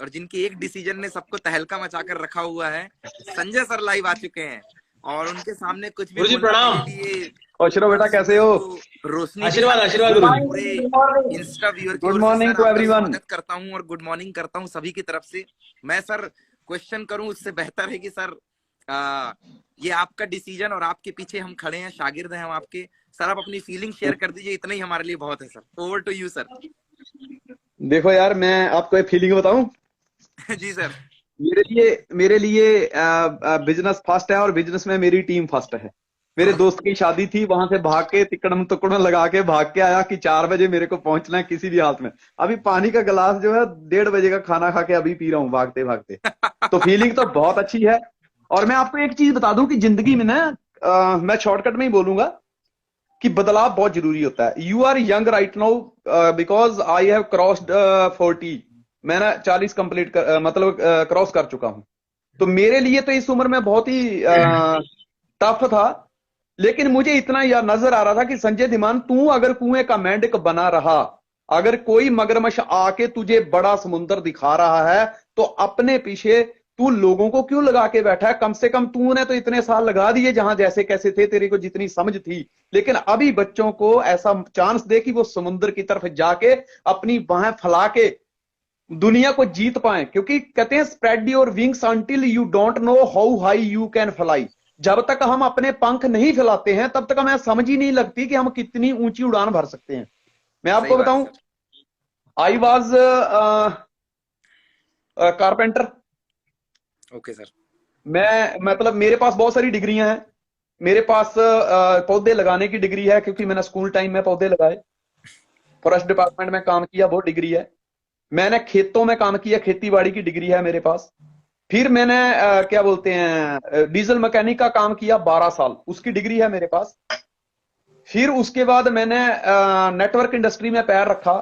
और जिनके एक डिसीजन ने सबको तहलका मचाकर रखा हुआ है, संजय सर लाइव आ चुके हैं। और उनके सामने कुछ भी गुरुजी बोलना मेरे प्रणाम। लिए और शिरो बेटा कैसे सूरज हो? को रोशनी आशीर्वाद दिखाने आशीर्वाद जैसा। गुड मैं गुरुजी। पूरे morning, good morning. Insta viewer की गुड ओर से मॉर्निंग सर टू आपका एवरीवन। स्वागत करता हूं और गुड मॉर्निंग करता हूं सभी की तरफ से। मैं सर क्वेश्चन करूं उससे बेहतर है कि सर ये आपका डिसीजन और आपके पीछे हम खड़े हैं, शागिर्द हैं हम आपके। सर आप अपनी फीलिंग शेयर कर दीजिए, इतना ही हमारे लिए बहुत है sir. Over to you sir. देखो यार, मैं आपको एक फीलिंग बताऊं। जी सर। मेरे लिए बिजनेस फर्स्ट है और बिजनेस में मेरी टीम फर्स्ट है। मेरे दोस्त की शादी थी, वहां से भाग के तिकड़म तुकड़म लगा के भाग के आया कि 4 बजे मेरे को पहुंचना है किसी भी हालत में। अभी पानी का गिलास जो है 1:30 बजे का खाना खा के अभी पी रहा हूँ भागते भागते। तो फीलिंग तो बहुत अच्छी है। और मैं आपको एक चीज बता दूं कि जिंदगी में ना, मैं शॉर्टकट में ही बोलूंगा कि बदलाव बहुत जरूरी होता है। You are young right now, because I have crossed 40। मैंने 40 कंप्लीट मतलब क्रॉस कर चुका हूं। तो मेरे लिए तो इस उम्र में बहुत ही टफ था। लेकिन मुझे इतना यह नजर आ रहा था कि संजय धीमान, तू अगर कुएं का मेंढक बना रहा, अगर कोई मगरमच्छ आके तुझे बड़ा समुंदर दिखा रहा है, तो अपने पीछे तू लोगों को क्यों लगा के बैठा है? कम से कम तूने तो इतने साल लगा दिए जहां जैसे कैसे थे, तेरे को जितनी समझ थी। लेकिन अभी बच्चों को ऐसा चांस दे कि वो समुद्र की तरफ जाके अपनी बाहें फैला के दुनिया को जीत पाए। क्योंकि कहते हैं spread your wings until you don't know how high you can fly. जब तक हम अपने पंख नहीं फैलाते हैं तब तक हमें समझ ही नहीं लगती कि हम कितनी ऊंची उड़ान भर सकते हैं। मैं सही आपको बात बताऊं, sir. I was carpenter. Okay sir. मैं मतलब मेरे पास बहुत सारी डिग्रियां हैं। मेरे पास पौधे लगाने की डिग्री है, क्योंकि मैंने स्कूल टाइम में पौधे लगाए। फॉरेस्ट डिपार्टमेंट में काम किया, वो डिग्री है। मैंने खेतों में काम किया, खेती बाड़ी की डिग्री है मेरे पास। फिर मैंने क्या बोलते हैं, डीजल मैकेनिक का काम किया 12 साल, उसकी डिग्री है मेरे पास। फिर उसके बाद मैंने नेटवर्क इंडस्ट्री में पैर रखा।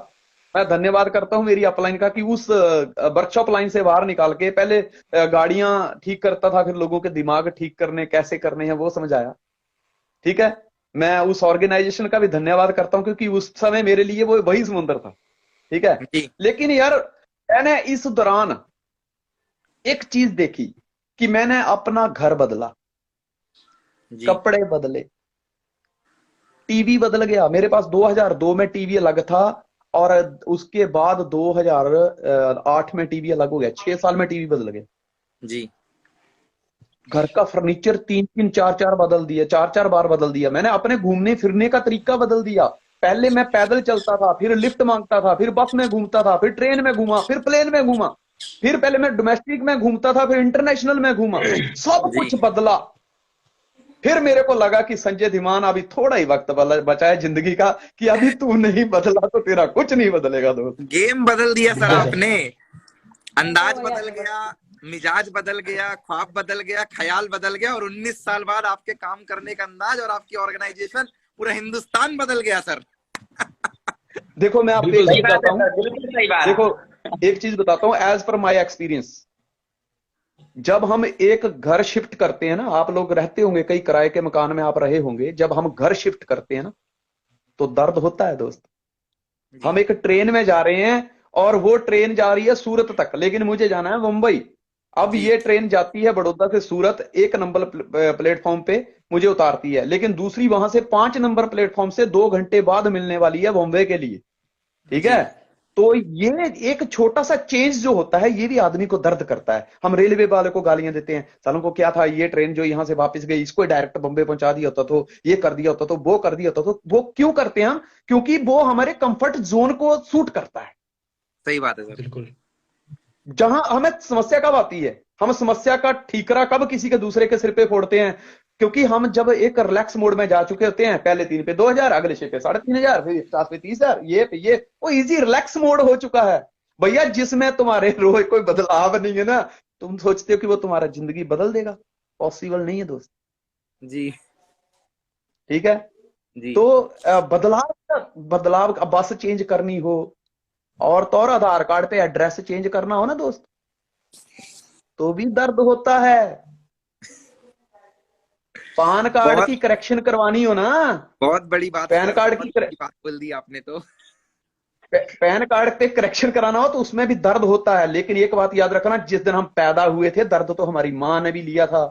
मैं धन्यवाद करता हूं मेरी अपलाइन का कि उस वर्कशॉप लाइन से बाहर निकाल के पहले गाड़ियां ठीक करता था, फिर लोगों के दिमाग ठीक करने कैसे करने हैं वो समझाया। ठीक है, मैं उस ऑर्गेनाइजेशन का भी धन्यवाद करता हूं, क्योंकि उस समय मेरे लिए वो वही समुंदर था। ठीक है, जी लेकिन यार मैंने इस दौरान एक चीज देखी कि मैंने अपना घर बदला, जी कपड़े बदले, टीवी बदल गया। मेरे पास 2002 में टीवी अलग था, और उसके बाद 2008 में टीवी अलग हो गया। 6 साल में टीवी बदल गया। जी। घर का फर्नीचर 3-3 4-4 बदल दिया, 4-4 बार बदल दिया। मैंने अपने घूमने फिरने का तरीका बदल दिया। पहले मैं पैदल चलता था, फिर लिफ्ट मांगता था, फिर बस में घूमता था, फिर ट्रेन में घूमा, फिर प्लेन में घूमा, फिर पहले मैं डोमेस्टिक में घूमता था, फिर इंटरनेशनल में घूमा। सब जी कुछ बदला। फिर मेरे को लगा कि संजय धीमान, अभी थोड़ा ही वक्त बचा है जिंदगी का, कि अभी तू नहीं बदला तो तेरा कुछ नहीं बदलेगा दोस्त। गेम बदल दिया सर आपने। अंदाज बदल गया, मिजाज बदल गया, ख्वाब बदल गया, ख्याल बदल गया, और 19 साल बाद आपके काम करने का अंदाज और आपकी ऑर्गेनाइजेशन, पूरा हिंदुस्तान बदल गया सर। देखो मैं आपको एक सही चीज बात बताता है हूँ। सर, बिल्कुल सही बात। देखो एक चीज बताता हूँ, एज पर माई एक्सपीरियंस। जब हम एक घर शिफ्ट करते हैं ना, आप लोग रहते होंगे कई किराए के मकान में आप रहे होंगे, जब हम घर शिफ्ट करते हैं ना, तो दर्द होता है दोस्त। हम एक ट्रेन में जा रहे हैं और वो ट्रेन जा रही है सूरत तक, लेकिन मुझे जाना है मुंबई। अब ये ट्रेन जाती है बड़ौदा से सूरत, 1 नंबर प्लेटफॉर्म पे मुझे उतारती है, लेकिन दूसरी वहां से 5 नंबर प्लेटफॉर्म से 2 घंटे बाद मिलने वाली है बॉम्बे के लिए। ठीक है, तो ये एक छोटा सा चेंज जो होता है ये भी आदमी को दर्द करता है। हम रेलवे वाले को गालियां देते हैं, सालों को क्या था, ये ट्रेन जो यहां से वापस गई इसको डायरेक्ट बॉम्बे पहुंचा दिया होता तो, ये कर दिया होता तो, वो कर दिया होता तो। वो क्यों करते हैं हम? क्योंकि वो हमारे कंफर्ट जोन को सूट करता है। सही बात है सर। बिल्कुल। जहां हमें समस्या कब आती है, हम समस्या का ठीकरा कब किसी के दूसरे के सिर पे फोड़ते हैं? क्योंकि हम जब एक रिलैक्स मोड में जा चुके होते हैं, पहले 3 पे 2,000, अगले 6 पे 3,500, फिर 50 पे 30,000, ये पे ये, वो इजी रिलैक्स मोड हो चुका है भैया, जिसमें तुम्हारे रोज कोई बदलाव नहीं है ना। तुम सोचते हो कि वो तुम्हारा जिंदगी बदल देगा, पॉसिबल नहीं है दोस्त। जी ठीक है जी। तो बदलाव अब बस चेंज करनी हो और तो और आधार कार्ड पे एड्रेस चेंज करना हो ना दोस्त, तो भी दर्द होता है। पान कार्ड बहुत की करेक्शन करवानी हो ना, बहुत बड़ी बात है पैन सर, कार्ड बहुत की बड़ी बात बोल दी आपने तो। पैन कार्ड पे करेक्शन कराना हो तो उसमें भी दर्द होता है। लेकिन एक बात याद रखना, जिस दिन हम पैदा हुए थे दर्द तो हमारी माँ ने भी लिया था।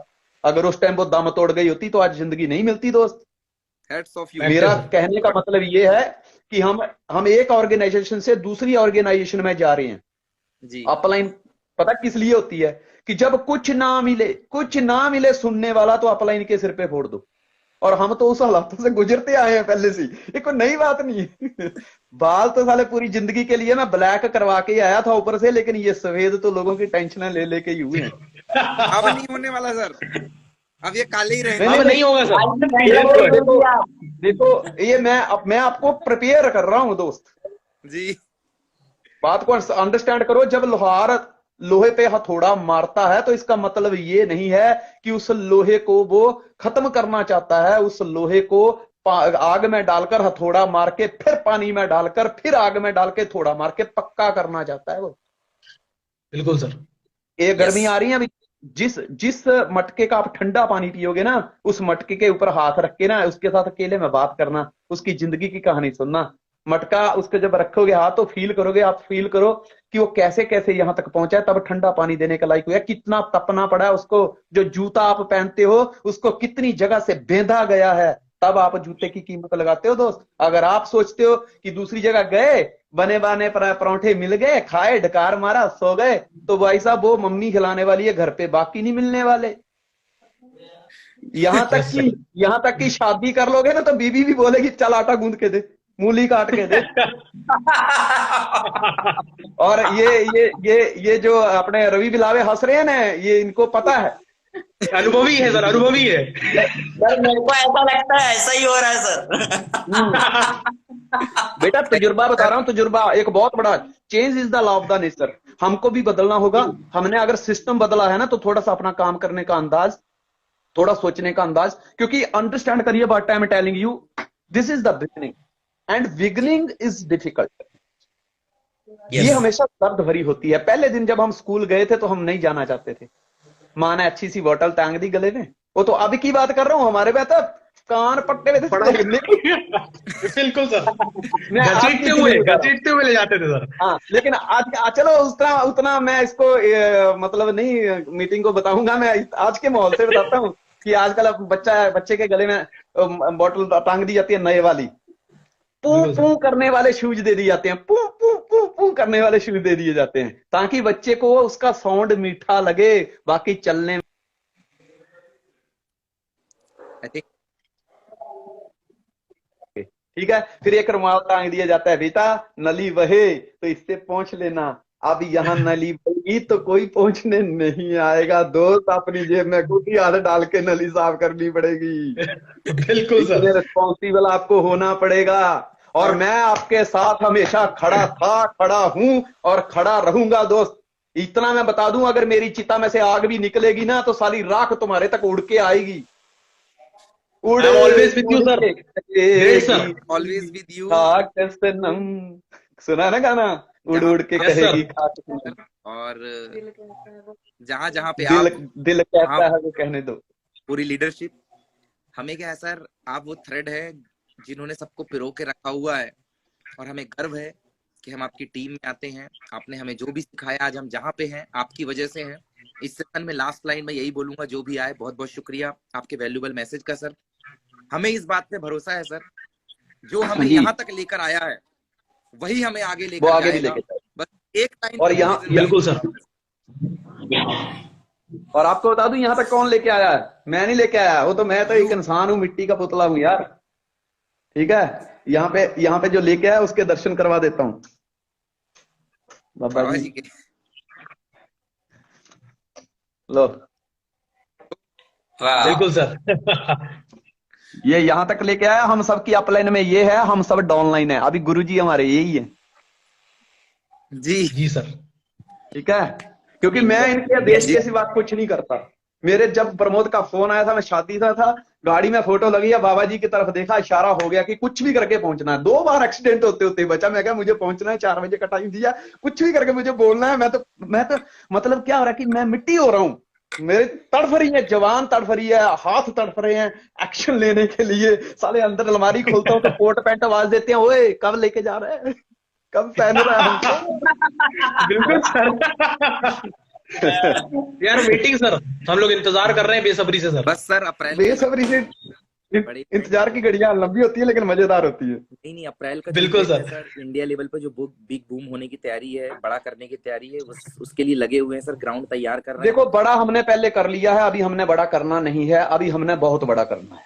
अगर उस टाइम वो दम तोड़ गई होती तो आज जिंदगी नहीं मिलती दोस्त। Heads off you. मेरा कहने का मतलब ये है कि हम एक ऑर्गेनाइजेशन से दूसरी ऑर्गेनाइजेशन में जा रहे हैं जी। अपलाइन। पता किस लिए होती है? कि जब कुछ ना मिले सुनने वाला तो अपलाइन के सिर पे फोड़ दो। और हम तो उस हालातों से गुजरते आए हैं पहले से ही, ये कोई नई बात नहीं है। बाल तो साले पूरी जिंदगी के लिए मैं ब्लैक करवा के ही आया था ऊपर से, लेकिन ये सफेद तो लोगों की टेंशन ले लेके ही हुए हैं। अब नहीं होने वाला सर, अब ये काले ही रहेंगे। अब नहीं होगा सर। देखो ये मैं आपको प्रिपेयर कर रहा हूं दोस्त, जी बात को अंडरस्टैंड करो। जब लोहार लोहे पे हथौड़ा मारता है तो इसका मतलब ये नहीं है कि उस लोहे को वो खत्म करना चाहता है। उस लोहे को आग में डालकर हथौड़ा मार के, फिर पानी में डालकर, फिर आग में डाल के थोड़ा मार के पक्का करना चाहता है वो। बिल्कुल सर। ये गर्मी आ रही है अभी, जिस मटके का आप ठंडा पानी पियोगे ना, उस मटके के ऊपर हाथ रख के ना उसके साथ अकेले में बात करना, उसकी जिंदगी की कहानी सुनना। मटका उसके जब रखोगे हाथ तो फील करोगे, आप फील करो कि वो कैसे कैसे यहां तक पहुंचा है, तब ठंडा पानी देने का लायक हुआ, कितना तपना पड़ा है उसको। जो जूता आप पहनते हो उसको कितनी जगह से बेंधा गया है, तब आप जूते की कीमत लगाते हो दोस्त। अगर आप सोचते हो कि दूसरी जगह गए, बने बाने परांठे मिल गए, खाए, ढकार मारा, सो गए, तो भाई साहब वो मम्मी खिलाने वाली है, घर पे बाकी नहीं मिलने वाले। यहां तक कि शादी कर लोगे ना तो बीबी भी बोलेगी चल आटा गूंद के दे, मूली काट के दे। और ये जो अपने रवि बिलावे हंस रहे हैं ना, ये इनको पता है, अनुभवी है सर, अनुभवी है। सर मेरे को ऐसा लगता है ऐसा ही हो रहा है सर। बेटा तजुर्बा बता रहा हूं, तजुर्बा एक बहुत बड़ा change is the law of the nature. हमको भी बदलना होगा। हमने अगर सिस्टम बदला है ना तो थोड़ा सा अपना काम करने का अंदाज, थोड़ा सोचने का अंदाज, क्योंकि अंडरस्टैंड करिए what I am telling you, this is the beginning and beginning is difficult. ये हमेशा दर्द भरी होती है। पहले दिन जब हम स्कूल गए थे तो हम नहीं जाना चाहते थे, माँ ने अच्छी सी बोतल टांग दी गले में। वो तो अभी की बात कर रहा हूं, हमारे में तो कान पट्टे में थे बिल्कुल सर, घसीटते हुए ले जाते थे सर। हाँ, लेकिन आज चलो उतना मैं इसको मतलब नहीं मीटिंग को बताऊंगा, मैं आज के माहौल से बताता हूँ कि आजकल बच्चे के गले में बोतल टांग दी जाती है नए वाली, पू पू करने वाले शूज दे दिए जाते हैं, पू पू पू पू करने वाले शूज दे दिए जाते हैं, ताकि बच्चे को उसका साउंड मीठा लगे, बाकी चलने ठीक है। फिर एक रुमाल टांग दिया जाता है, बेटा नली बहे तो इससे पोंछ लेना। अब यहाँ नली बहेगी तो कोई पोंछने नहीं आएगा दोस्त, अपनी जेब में खुद ही हाथ डाल के नली साफ करनी पड़ेगी। बिल्कुल सर, रिस्पॉन्सिबल आपको होना पड़ेगा। और मैं आपके साथ हमेशा खड़ा था, खड़ा हूं और खड़ा रहूंगा दोस्त। इतना मैं बता दूं, अगर मेरी चिता में से आग भी निकलेगी ना तो सारी राख तुम्हारे तक उड़ के आएगी। Always with you sir, sir always with you. सुना ना गाना, उड़ उड़ के कहेगी खाक। और जहां जहां पे दिल कहता है वो कहने दो। पूरी लीडरशिप हमें क्या है सर, आप वो थ्रेड है जिन्होंने सबको पिरो के रखा हुआ है, और हमें गर्व है कि हम आपकी टीम में आते हैं, आपने हमें जो भी सिखाया, आज हम जहाँ पे हैं आपकी वजह से हैं। इस सेशन में लास्ट लाइन में यही बोलूंगा, जो भी आए बहुत बहुत शुक्रिया आपके वैल्यूएबल मैसेज का सर। हमें इस बात पे भरोसा है सर, जो हमें जी। यहाँ तक लेकर आया है वही हमें आगे वो लेकर आगे भी जाएगा। लेके जाए। बस एक लाइन और का यहाँ विजन बिल्कुल सर। और आपको बता दूं यहाँ तक कौन लेके आया है? मैं नहीं लेके आया, वो तो मैं तो एक इंसान हूँ, मिट्टी का पुतला हूँ यार। ठीक है, यहाँ पे जो लेके आया उसके दर्शन करवा देता हूँ बाबा बाबा जी। जी के। लो, बिल्कुल सर। ये यहाँ तक लेके आया। हम सब की अपलाइन में ये है, हम सब डाउनलाइन है। अभी गुरुजी हमारे यही है। जी जी सर। ठीक है, क्योंकि मैं इनके देश के सिवा कुछ नहीं करता। मेरे जब प्रमोद का फोन आया था, मैं शादी में था, गाड़ी में फोटो लगी है, बाबा जी की तरफ देखा, इशारा हो गया कि कुछ भी करके पहुंचना है। 2 बार एक्सीडेंट होते होते बचा। मैं क्या, मुझे पहुंचना है, 4 बजे का टाइम दिया, कुछ भी करके मुझे बोलना है। मैं तो मतलब क्या हो रहा है कि मैं मिट्टी हो रहा हूँ। मेरे तड़फ रही है, जवान तड़फ रही है, हाथ तड़फ रहे हैं एक्शन लेने के लिए। साले अंदर अलमारी खोलता हूँ तो कोट पैंट आवाज देते हैं, ओए कब लेके जा रहे हैं, कब पहन रहा है हमको। बिल्कुल सर। यार वेटिंग सर, हम लोग इंतजार कर रहे हैं बेसब्री से सर। बस सर अप्रैल के बेसब्री से इंतजार की घड़ियां लंबी होती है लेकिन मजेदार होती है। नहीं अप्रैल का बिल्कुल जो सर इंडिया लेवल पर जो बिग बूम होने की तैयारी है, बड़ा करने की तैयारी है, उसके लिए लगे हुए हैं सर, ग्राउंड तैयार कर रहे हैं। देखो, बड़ा हमने पहले कर लिया है, अभी हमने बड़ा करना नहीं है, अभी हमने बहुत बड़ा करना है।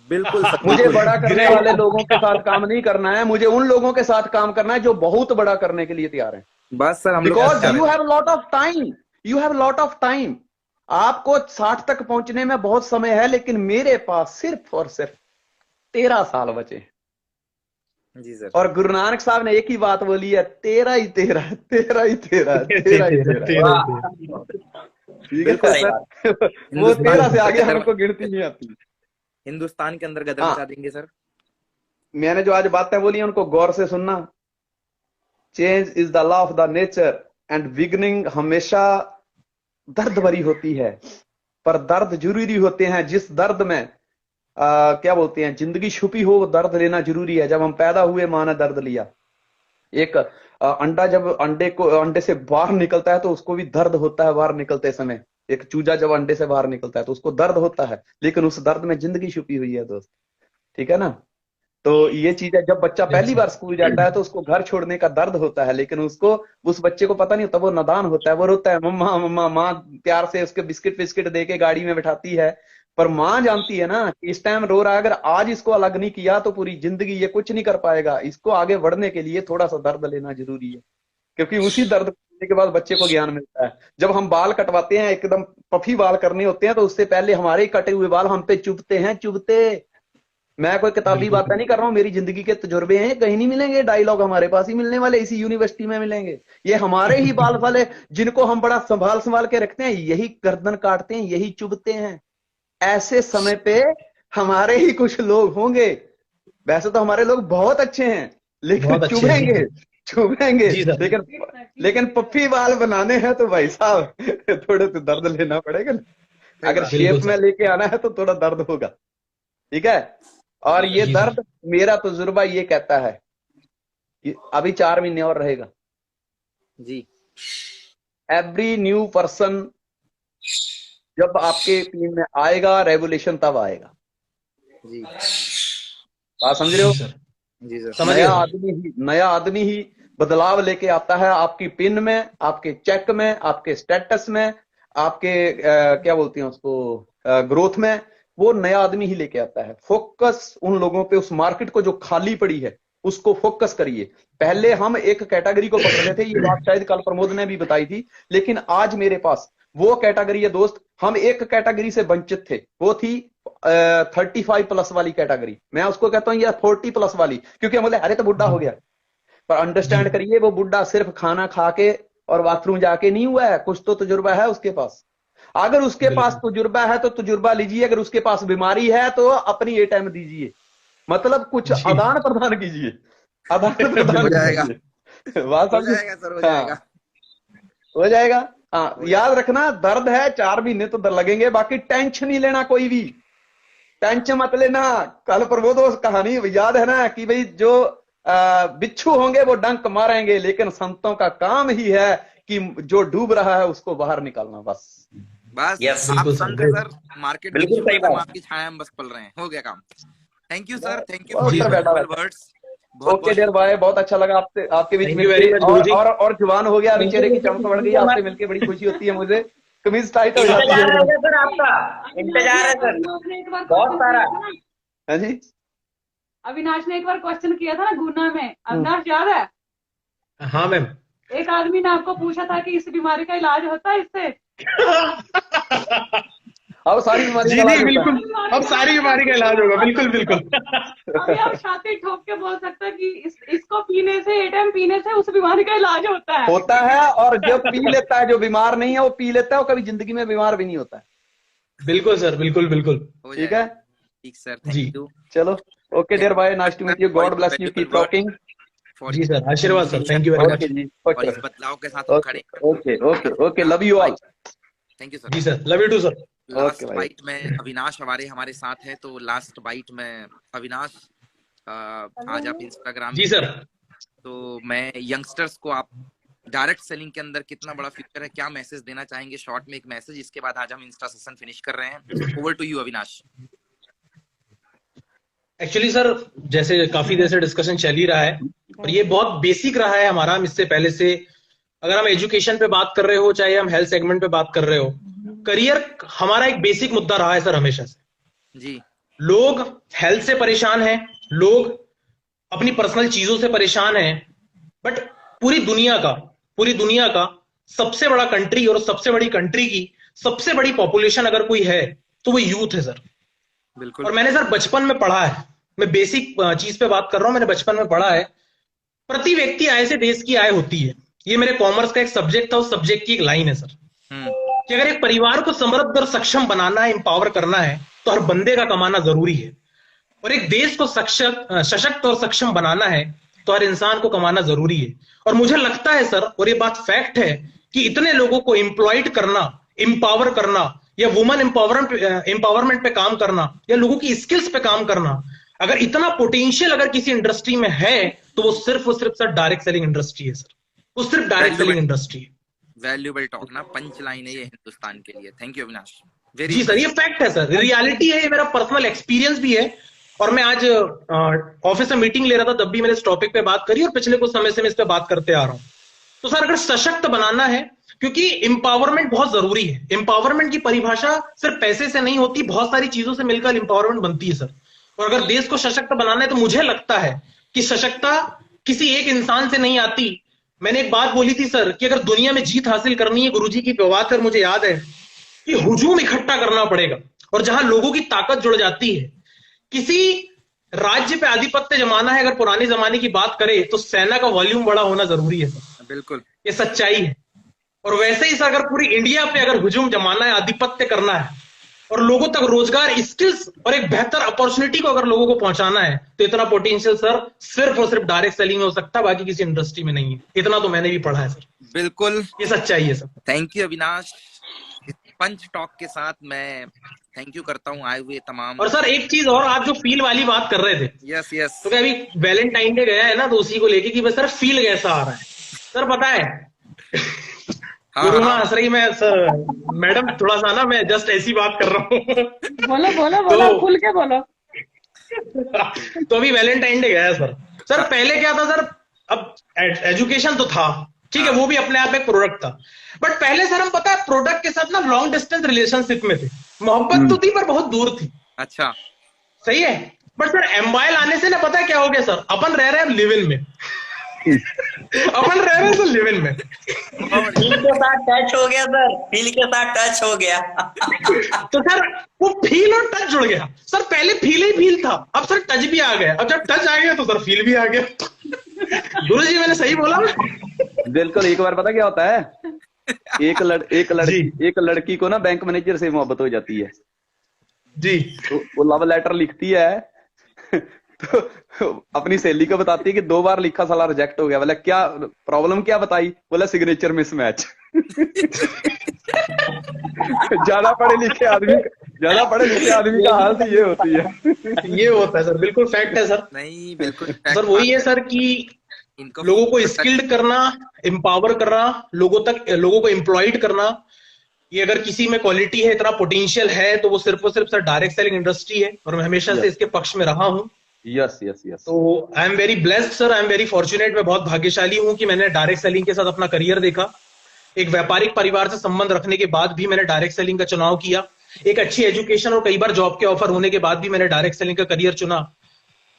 बिल्कुल सर, मुझे बड़ा करने वाले लोगों के साथ काम नहीं करना है, मुझे उन लोगों के साथ काम करना है जो बहुत बड़ा करने के लिए तैयार हैं। बस सर हम लोग because you have lot of time, you have lot of time. आपको 60 तक पहुंचने में बहुत समय है, लेकिन मेरे पास सिर्फ और सिर्फ 13 साल बचे। जी सर। और गुरु नानक साहब ने एक ही बात बोली है, 13 ही 13, 13 ही 13, 13 ही 13। ठीक है सर, वो 13 से आगे हमको गिनती नहीं आती। हिंदुस्तान के अंदर गदर मचा देंगे सर। मैंने जो आज बातें बोली उनको गौर से सुनना। Change is the law of the nature and beginning हमेशा दर्द भरी होती है, पर दर्द जरूरी होते हैं। जिस दर्द में क्या बोलते हैं, जिंदगी छुपी हो, वो दर्द लेना जरूरी है। जब हम पैदा हुए, माँ ने दर्द लिया। एक अंडा जब अंडे से बाहर निकलता है तो उसको भी दर्द होता है बाहर निकलते समय। एक चूजा जब अंडे से बाहर निकलता है तो उसको दर्द होता है, लेकिन उस दर्द में जिंदगी छुपी हुई है दोस्त। ठीक है ना? तो ये चीज है, जब बच्चा पहली बार स्कूल जाता है तो उसको घर छोड़ने का दर्द होता है, लेकिन उस बच्चे को पता नहीं होता, वो नादान होता है, वो रोता है, मम्मा मम्मा। माँ प्यार से उसके बिस्किट बिस्किट दे के गाड़ी में बैठाती है, पर माँ जानती है ना कि इस टाइम रो रहा है, अगर आज इसको अलग नहीं किया तो पूरी जिंदगी ये कुछ नहीं कर पाएगा। इसको आगे बढ़ने के लिए थोड़ा सा दर्द लेना जरूरी है, क्योंकि उसी दर्द के बाद बच्चे को ज्ञान मिलता है। जब हम बाल कटवाते हैं, एकदम पफी बाल करने होते हैं, तो उससे पहले हमारे कटे हुए बाल हम पे चुभते। मैं कोई किताबी बातें नहीं कर रहा हूँ, मेरी जिंदगी के तजुर्बे हैं, कहीं नहीं मिलेंगे। डायलॉग हमारे पास ही मिलने वाले, इसी यूनिवर्सिटी में मिलेंगे। ये हमारे ही बाल वाले जिनको हम बड़ा संभाल के रखते हैं, यही गर्दन काटते हैं, यही चुभते हैं। ऐसे समय पे हमारे ही कुछ लोग होंगे, वैसे तो हमारे लोग बहुत अच्छे हैं, लेकिन चुभेंगे। लेकिन पप्पी बाल बनाने हैं तो भाई साहब थोड़े तो दर्द लेना पड़ेगा ना। अगर शेप में लेके आना है तो थोड़ा दर्द होगा। ठीक है? और ये दर्द, मेरा तजुर्बा ये कहता है कि अभी 4 महीने और रहेगा जी। एवरी न्यू पर्सन जब आपके टीम में आएगा, रेवोल्यूशन तब आएगा जी। बात समझ रहे हो? जी सर। नया आदमी ही बदलाव लेके आता है आपकी पिन में, आपके चेक में, आपके स्टेटस में, आपके क्या बोलते हैं उसको, ग्रोथ में। वो नया आदमी ही लेके आता है। फोकस उन लोगों पे, उस मार्केट को जो खाली पड़ी है उसको फोकस करिए। पहले हम एक कैटेगरी को पकड़ रहे थे, ये बात शायद कल प्रमोद ने भी बताई थी, लेकिन आज मेरे पास वो कैटेगरी है दोस्त। हम एक कैटेगरी से वंचित थे, वो थी 35+ वाली कैटेगरी। मैं उसको कहता हूँ यार 40+ वाली, क्योंकि हम बोले अरे तो बुढ़ा हो गया। पर अंडरस्टैंड करिए, वो बुढ़ा सिर्फ खाना खा के और बाथरूम जाके नहीं हुआ है, कुछ तो तजुर्बा है उसके पास। अगर उसके पास तजुर्बा है तो तजुर्बा लीजिए, अगर उसके पास बीमारी है तो अपनी ये टाइम दीजिए, मतलब कुछ आदान प्रदान कीजिए, आदान प्रदान हो जाएगा। बात हो जाएगा सर, हो जाएगा, हो जाएगा। हाँ, याद रखना, दर्द है 4 महीने तो दर्द लगेंगे, बाकी टेंशन नहीं लेना, कोई भी टेंशन मत लेना। कल प्रमोद कहानी याद है ना कि भाई जो बिच्छू होंगे वो डंक मारेंगे, लेकिन संतों का काम ही है कि जो डूब रहा है उसको बाहर निकालना। बस बस Yes, आप बिल्कुल सर, संत है सर, मार्केट बिल्कुल सही हम बात। आपकी छाया में बस पल रहे हैं, हो गया काम। Thank you sir, thank you बहुत फॉर सर योर बैठा वैल्यूएबल बैठा। वर्ड्स। बहुत ओके बहुत डियर भाई, बहुत अच्छा लगा आपसे, आपके बीच Thank you very मिलके, much, गुरुजी। और जुबान हो गया, अभी चेहरे की चमक बढ़ गई, आपसे मिलके बड़ी खुशी होती है मुझे, कमीज टाइट हो जाती इंतजार है। है सर आपका, इंतजार है सर, बहुत सारा। हाँ जी, अविनाश ने एक बार क्वेश्चन किया था ना गुना में, अविनाश याद है? हाँ मैम। एक आदमी ने आपको पूछा था कि इस बीमारी का इलाज होता है इससे? अब सारी बीमारी जी का इलाज जी होता है। बिल्कुल, अब सारी बीमारी का इलाज होगा, बिल्कुल बिल्कुल। अभी आप छाती ठोक के बोल सकते हैं कि इसको पीने से, एटम पीने से उस बीमारी का इलाज होता है। होता है, और जो पी लेता है, जो बीमार नहीं है वो पी लेता है, वो कभी जिंदगी में बीमार भी नहीं होता है। बिल्कुल सर, बिल्कुल बिल्कुल। हो ठीक जाएगा। है, ठीक सर, जी। थैंक यू चलो, ओके डियर भाई, nice to meet you, god bless you, keep talking. For ji sir, आशीर्वाद sir, thank you very much. Okay ji, और इस बदलाव के साथ हम खड़े हैं। Okay okay okay, love you all. Thank you sir. Ji sir, love you too sir. Last भाई। बाइट में अविनाश हमारे साथ है, तो लास्ट बाइट में अविनाश, आज आप इंस्टाग्राम जी सर। तो मैं यंगस्टर्स को आप डायरेक्ट सेलिंग के अंदर कितना बड़ा फ्यूचर है, क्या मैसेज देना चाहेंगे? शॉर्ट में एक मैसेज, इसके बाद आज हम इंस्टा सेशन फिनिश कर रहे हैं। Over to you Avinash. Actually sir, जैसे काफी देर से डिस्कशन चल ही रहा है और ये बहुत बेसिक रहा है हमारा। हम इससे पहले से, अगर हम एजुकेशन पे बात कर रहे हो, चाहे हम हेल्थ सेगमेंट पे बात कर रहे हो, करियर हमारा एक बेसिक मुद्दा रहा है सर हमेशा से। जी, लोग हेल्थ से परेशान हैं, लोग अपनी पर्सनल चीजों से परेशान हैं, बट पूरी दुनिया का सबसे बड़ा कंट्री, और सबसे बड़ी कंट्री की सबसे बड़ी पॉपुलेशन अगर कोई है तो वो यूथ है सर। बिल्कुल। और मैंने सर बचपन में पढ़ा है, मैं बेसिक चीज पे बात कर रहा हूं, मैंने बचपन में पढ़ा है, प्रति व्यक्ति आय से देश की आय होती है। ये मेरे कॉमर्स का एक सब्जेक्ट था, उस सब्जेक्ट की एक लाइन है सर, कि अगर एक परिवार को समृद्ध और सक्षम बनाना है, एम्पावर करना है, तो हर बंदे का कमाना जरूरी है। और एक देश को सशक्त और सक्षम बनाना है तो हर इंसान को कमाना जरूरी है। और मुझे लगता है सर, और ये बात फैक्ट है, कि इतने लोगों को एम्प्लॉयड करना, एम्पावर करना, या वुमन एम्पावरमेंट पे काम करना, या लोगों की स्किल्स पे काम करना, अगर इतना पोटेंशियल अगर किसी इंडस्ट्री में है तो वो सिर्फ सर डायरेक्ट सेलिंग इंडस्ट्री है सर, वो सिर्फ डायरेक्ट सेलिंग इंडस्ट्री है। वैल्यूएबल टॉक ना, पंच लाइन है ये हिंदुस्तान के लिए। Thank you Avinash. जी सर, ये फैक्ट है सर, रियलिटी है, ये मेरा पर्सनल एक्सपीरियंस भी है। और मैं आज ऑफिस में मीटिंग ले रहा था, तब भी मैंने इस टॉपिक पे बात करी, और पिछले कुछ समय से मैं इस पे बात करते आ रहा हूं। तो सर, अगर सशक्त बनाना है, क्योंकि एम्पावरमेंट बहुत जरूरी है, एम्पावरमेंट की परिभाषा सिर्फ पैसे से नहीं होती, बहुत सारी चीजों से मिलकर एम्पावरमेंट बनती है सर। और अगर देश को सशक्त बनाना है तो मुझे लगता है कि सशक्तता किसी एक इंसान से नहीं आती। मैंने एक बात बोली थी सर, कि अगर दुनिया में जीत हासिल करनी है, गुरुजी की बात कर मुझे याद है, कि हुजूम इकट्ठा करना पड़ेगा। और जहां लोगों की ताकत जुड़ जाती है, किसी राज्य पे आधिपत्य जमाना है, अगर पुराने जमाने की बात करें तो सेना का वॉल्यूम बड़ा होना जरूरी है सर। बिल्कुल, ये सच्चाई है। और वैसे ही सर, अगर पूरी इंडिया पे अगर हुजूम जमाना है, आधिपत्य करना है, और लोगों तक रोजगार, स्किल्स और एक बेहतर अपॉर्चुनिटी को अगर लोगों को पहुंचाना है, तो इतना पोटेंशियल सर सिर्फ और सिर्फ डायरेक्ट सेलिंग में हो सकता है, बाकी किसी इंडस्ट्री में नहीं है। इतना तो मैंने भी पढ़ा है सर, बिल्कुल। ये सच्चाई है sir. Thank you Avinash. Punch talk के साथ मैं थैंक यू करता हूँ आए हुए तमाम। और सर एक चीज और, आप जो फील वाली बात कर रहे थे, यस यस, तो क्या अभी वैलेंटाइन डे गया है ना, तो उसी को लेके कि बस सर फील कैसा आ रहा है सर, पता है गुरु माँ हंस रही, मैं सर मैडम थोड़ा सा ना, मैं जस्ट ऐसी बात कर रहा हूँ। बोलो बोलो बोलो, खुल के बोलो। तो अभी वैलेंटाइन डे गया है सर। सर पहले क्या था सर, अब एजुकेशन तो था, ठीक है, वो भी अपने आप एक प्रोडक्ट था, बट पहले सर हम पता है प्रोडक्ट के साथ ना लॉन्ग डिस्टेंस रिलेशनशिप में थे। मोहब्बत तो थी पर बहुत दूर थी। अच्छा, सही है, बट सर एम्बाइल आने से ना पता है क्या हो गया सर, अपन रह रहे हैं लिव इन में। अपन रह रहे हैं सर लिव इन में। फील के साथ टच हो गया सर, फील के साथ टच हो गया। तो सर वो फील और टच जुड़ गया सर, पहले फील ही फील था, अब सर टच भी आ गया, अब जब टच आ गया तो सर फील भी आ गया। गुरुजी मैंने सही बोला? बिल्कुल। एक बार पता क्या होता है, एक लड़की को ना बैंक मैनेजर से मोहब्बत हो जाती है जी, तो वो लव लेटर लिखती है, तो अपनी सहेली को बताती है कि 2 बार लिखा, साला रिजेक्ट हो गया। बोला क्या प्रॉब्लम, क्या बताई? बोला सिग्नेचर मिसमैच। ज्यादा पढ़े लिखे आदमी ज्यादा पढ़े लिखे आदमी का हाल तो ये होती है। ये होता है सर, बिल्कुल फैक्ट है सर। नहीं बिल्कुल सर वही है सर कि इनको लोगों को स्किल्ड करना, एम्पावर करना, लोगों को एम्प्लॉयड करना, ये अगर किसी में क्वालिटी है, इतना पोटेंशियल है, तो वो सिर्फ और सिर्फ सर डायरेक्ट सेलिंग इंडस्ट्री है, और मैं हमेशा से इसके पक्ष में रहा हूँ। Yes yes yes. तो I am very blessed sir, I am very fortunate, मैं बहुत भाग्यशाली हूँ कि मैंने डायरेक्ट सेलिंग के साथ अपना करियर देखा। एक व्यापारिक परिवार से संबंध रखने के बाद भी मैंने डायरेक्ट सेलिंग का चुनाव किया। एक अच्छी एजुकेशन और कई बार जॉब के ऑफर होने के बाद भी मैंने डायरेक्ट सेलिंग का करियर चुना।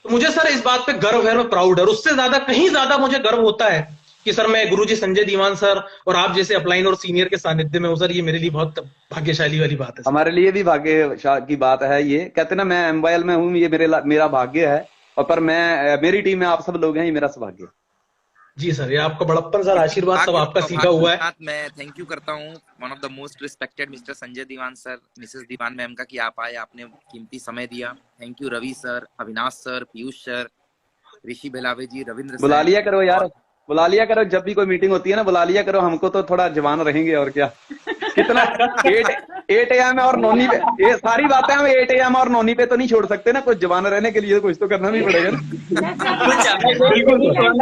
तो मुझे सर इस बात पे गर्व है, मैं प्राउड है, और उससे ज्यादा कहीं ज्यादा मुझे गर्व होता है कि सर मैं गुरुजी संजय दीवान सर और आप जैसे अपलाइन और सीनियर के सानिध्य में हूं सर। ये मेरे लिए बहुत भाग्यशाली वाली बात है सर। हमारे लिए भी भाग्य की बात है। ये कहते ना, मैं MYL में हूँ, ये मेरा भाग्य है, और पर मेरी टीम में आप सब लोग हैं, ये मेरा सौभाग्य। जी सर, ये आपका बड़प्पन सर, आशीर्वाद सब आपका सीखा हुआ है। मैं थैंक यू करता हूँ one of the most respected mister Sanjay Diwan sir, mrs Diwan ma'am का, कि आप आए, आपने कीमती समय दिया। Thank you Ravi sir, Avinash sir, Piyush sir, Rishi Belawe ji, Ravindra sir. बुला लिया करो यार, बुला लिया करो, जब भी कोई मीटिंग होती है ना, बुला लिया करो हमको, तो थोड़ा जवान रहेंगे। और क्या कितना 8 AM और नौनी पे, ये सारी बातें हम 8 AM और नौनी पे तो नहीं छोड़ सकते ना, कुछ जवान रहने के लिए कुछ तो करना नहीं पड़ेगा ना। बिल्कुल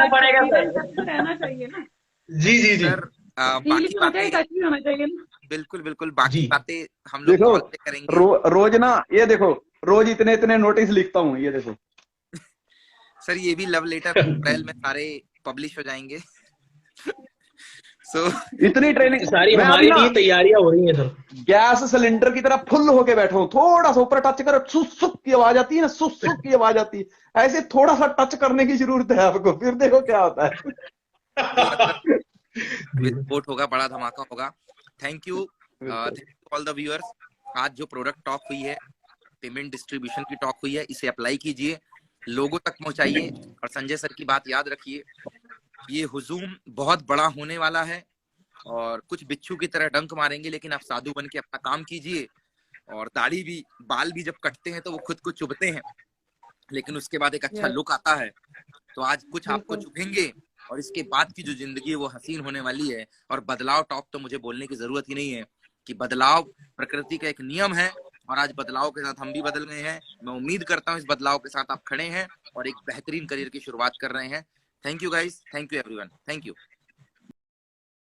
पड़ेगा सर, रहना चाहिए ना। जी जी जी सर बाकी बातें टच भी होना चाहिए ना। बिल्कुल बिल्कुल, बाकी जी। बातें हम लोग देखो कॉल पे करेंगे। रोज ना, ये देखो, रोज इतने नोटिस लिखता हूँ, ये देखो सर, ये भी लव लेटर अप्रैल में सारे पब्लिश हो जाएंगे। इतनी ट्रेनिंग सारी हमारे लिए तैयारियां हो रही हैं सर। गैस सिलेंडर की तरह फुल होके बैठा हूँ, थोड़ा सा ऊपर टच करो, सुस सुक की आवाज आती है ना, सुस सुक की आवाज आती है, ऐसे थोड़ा सा टच करने की जरूरत है आपको, फिर देखो क्या होता है। विस्फोट होगा, बड़ा धमाका होगा। Thank you all the viewers. आज जो प्रोडक्ट टॉक हुई है, पेमेंट डिस्ट्रीब्यूशन की टॉक हुई है, इसे अप्लाई कीजिए, लोगों तक पहुंचाइए, और संजय सर की बात याद रखिए, ये हुजूम बहुत बड़ा होने वाला है, और कुछ बिच्छू की तरह डंक मारेंगे, लेकिन आप साधु बन के अपना काम कीजिए। और दाढ़ी भी, बाल भी जब कटते हैं तो वो खुद को चुभते हैं, लेकिन उसके बाद एक अच्छा लुक आता है। तो आज कुछ आपको चुभेंगे, और इसके बाद की जो जिंदगी है वो हसीन होने वाली है। और बदलाव टॉक तो मुझे बोलने की जरूरत ही नहीं है, कि बदलाव प्रकृति का एक नियम है, और आज बदलाव के साथ हम भी बदल गए हैं। मैं उम्मीद करता हूँ इस बदलाव के साथ आप खड़े हैं और एक बेहतरीन करियर की शुरुआत कर रहे हैं। Thank you guys, thank you everyone, thank you.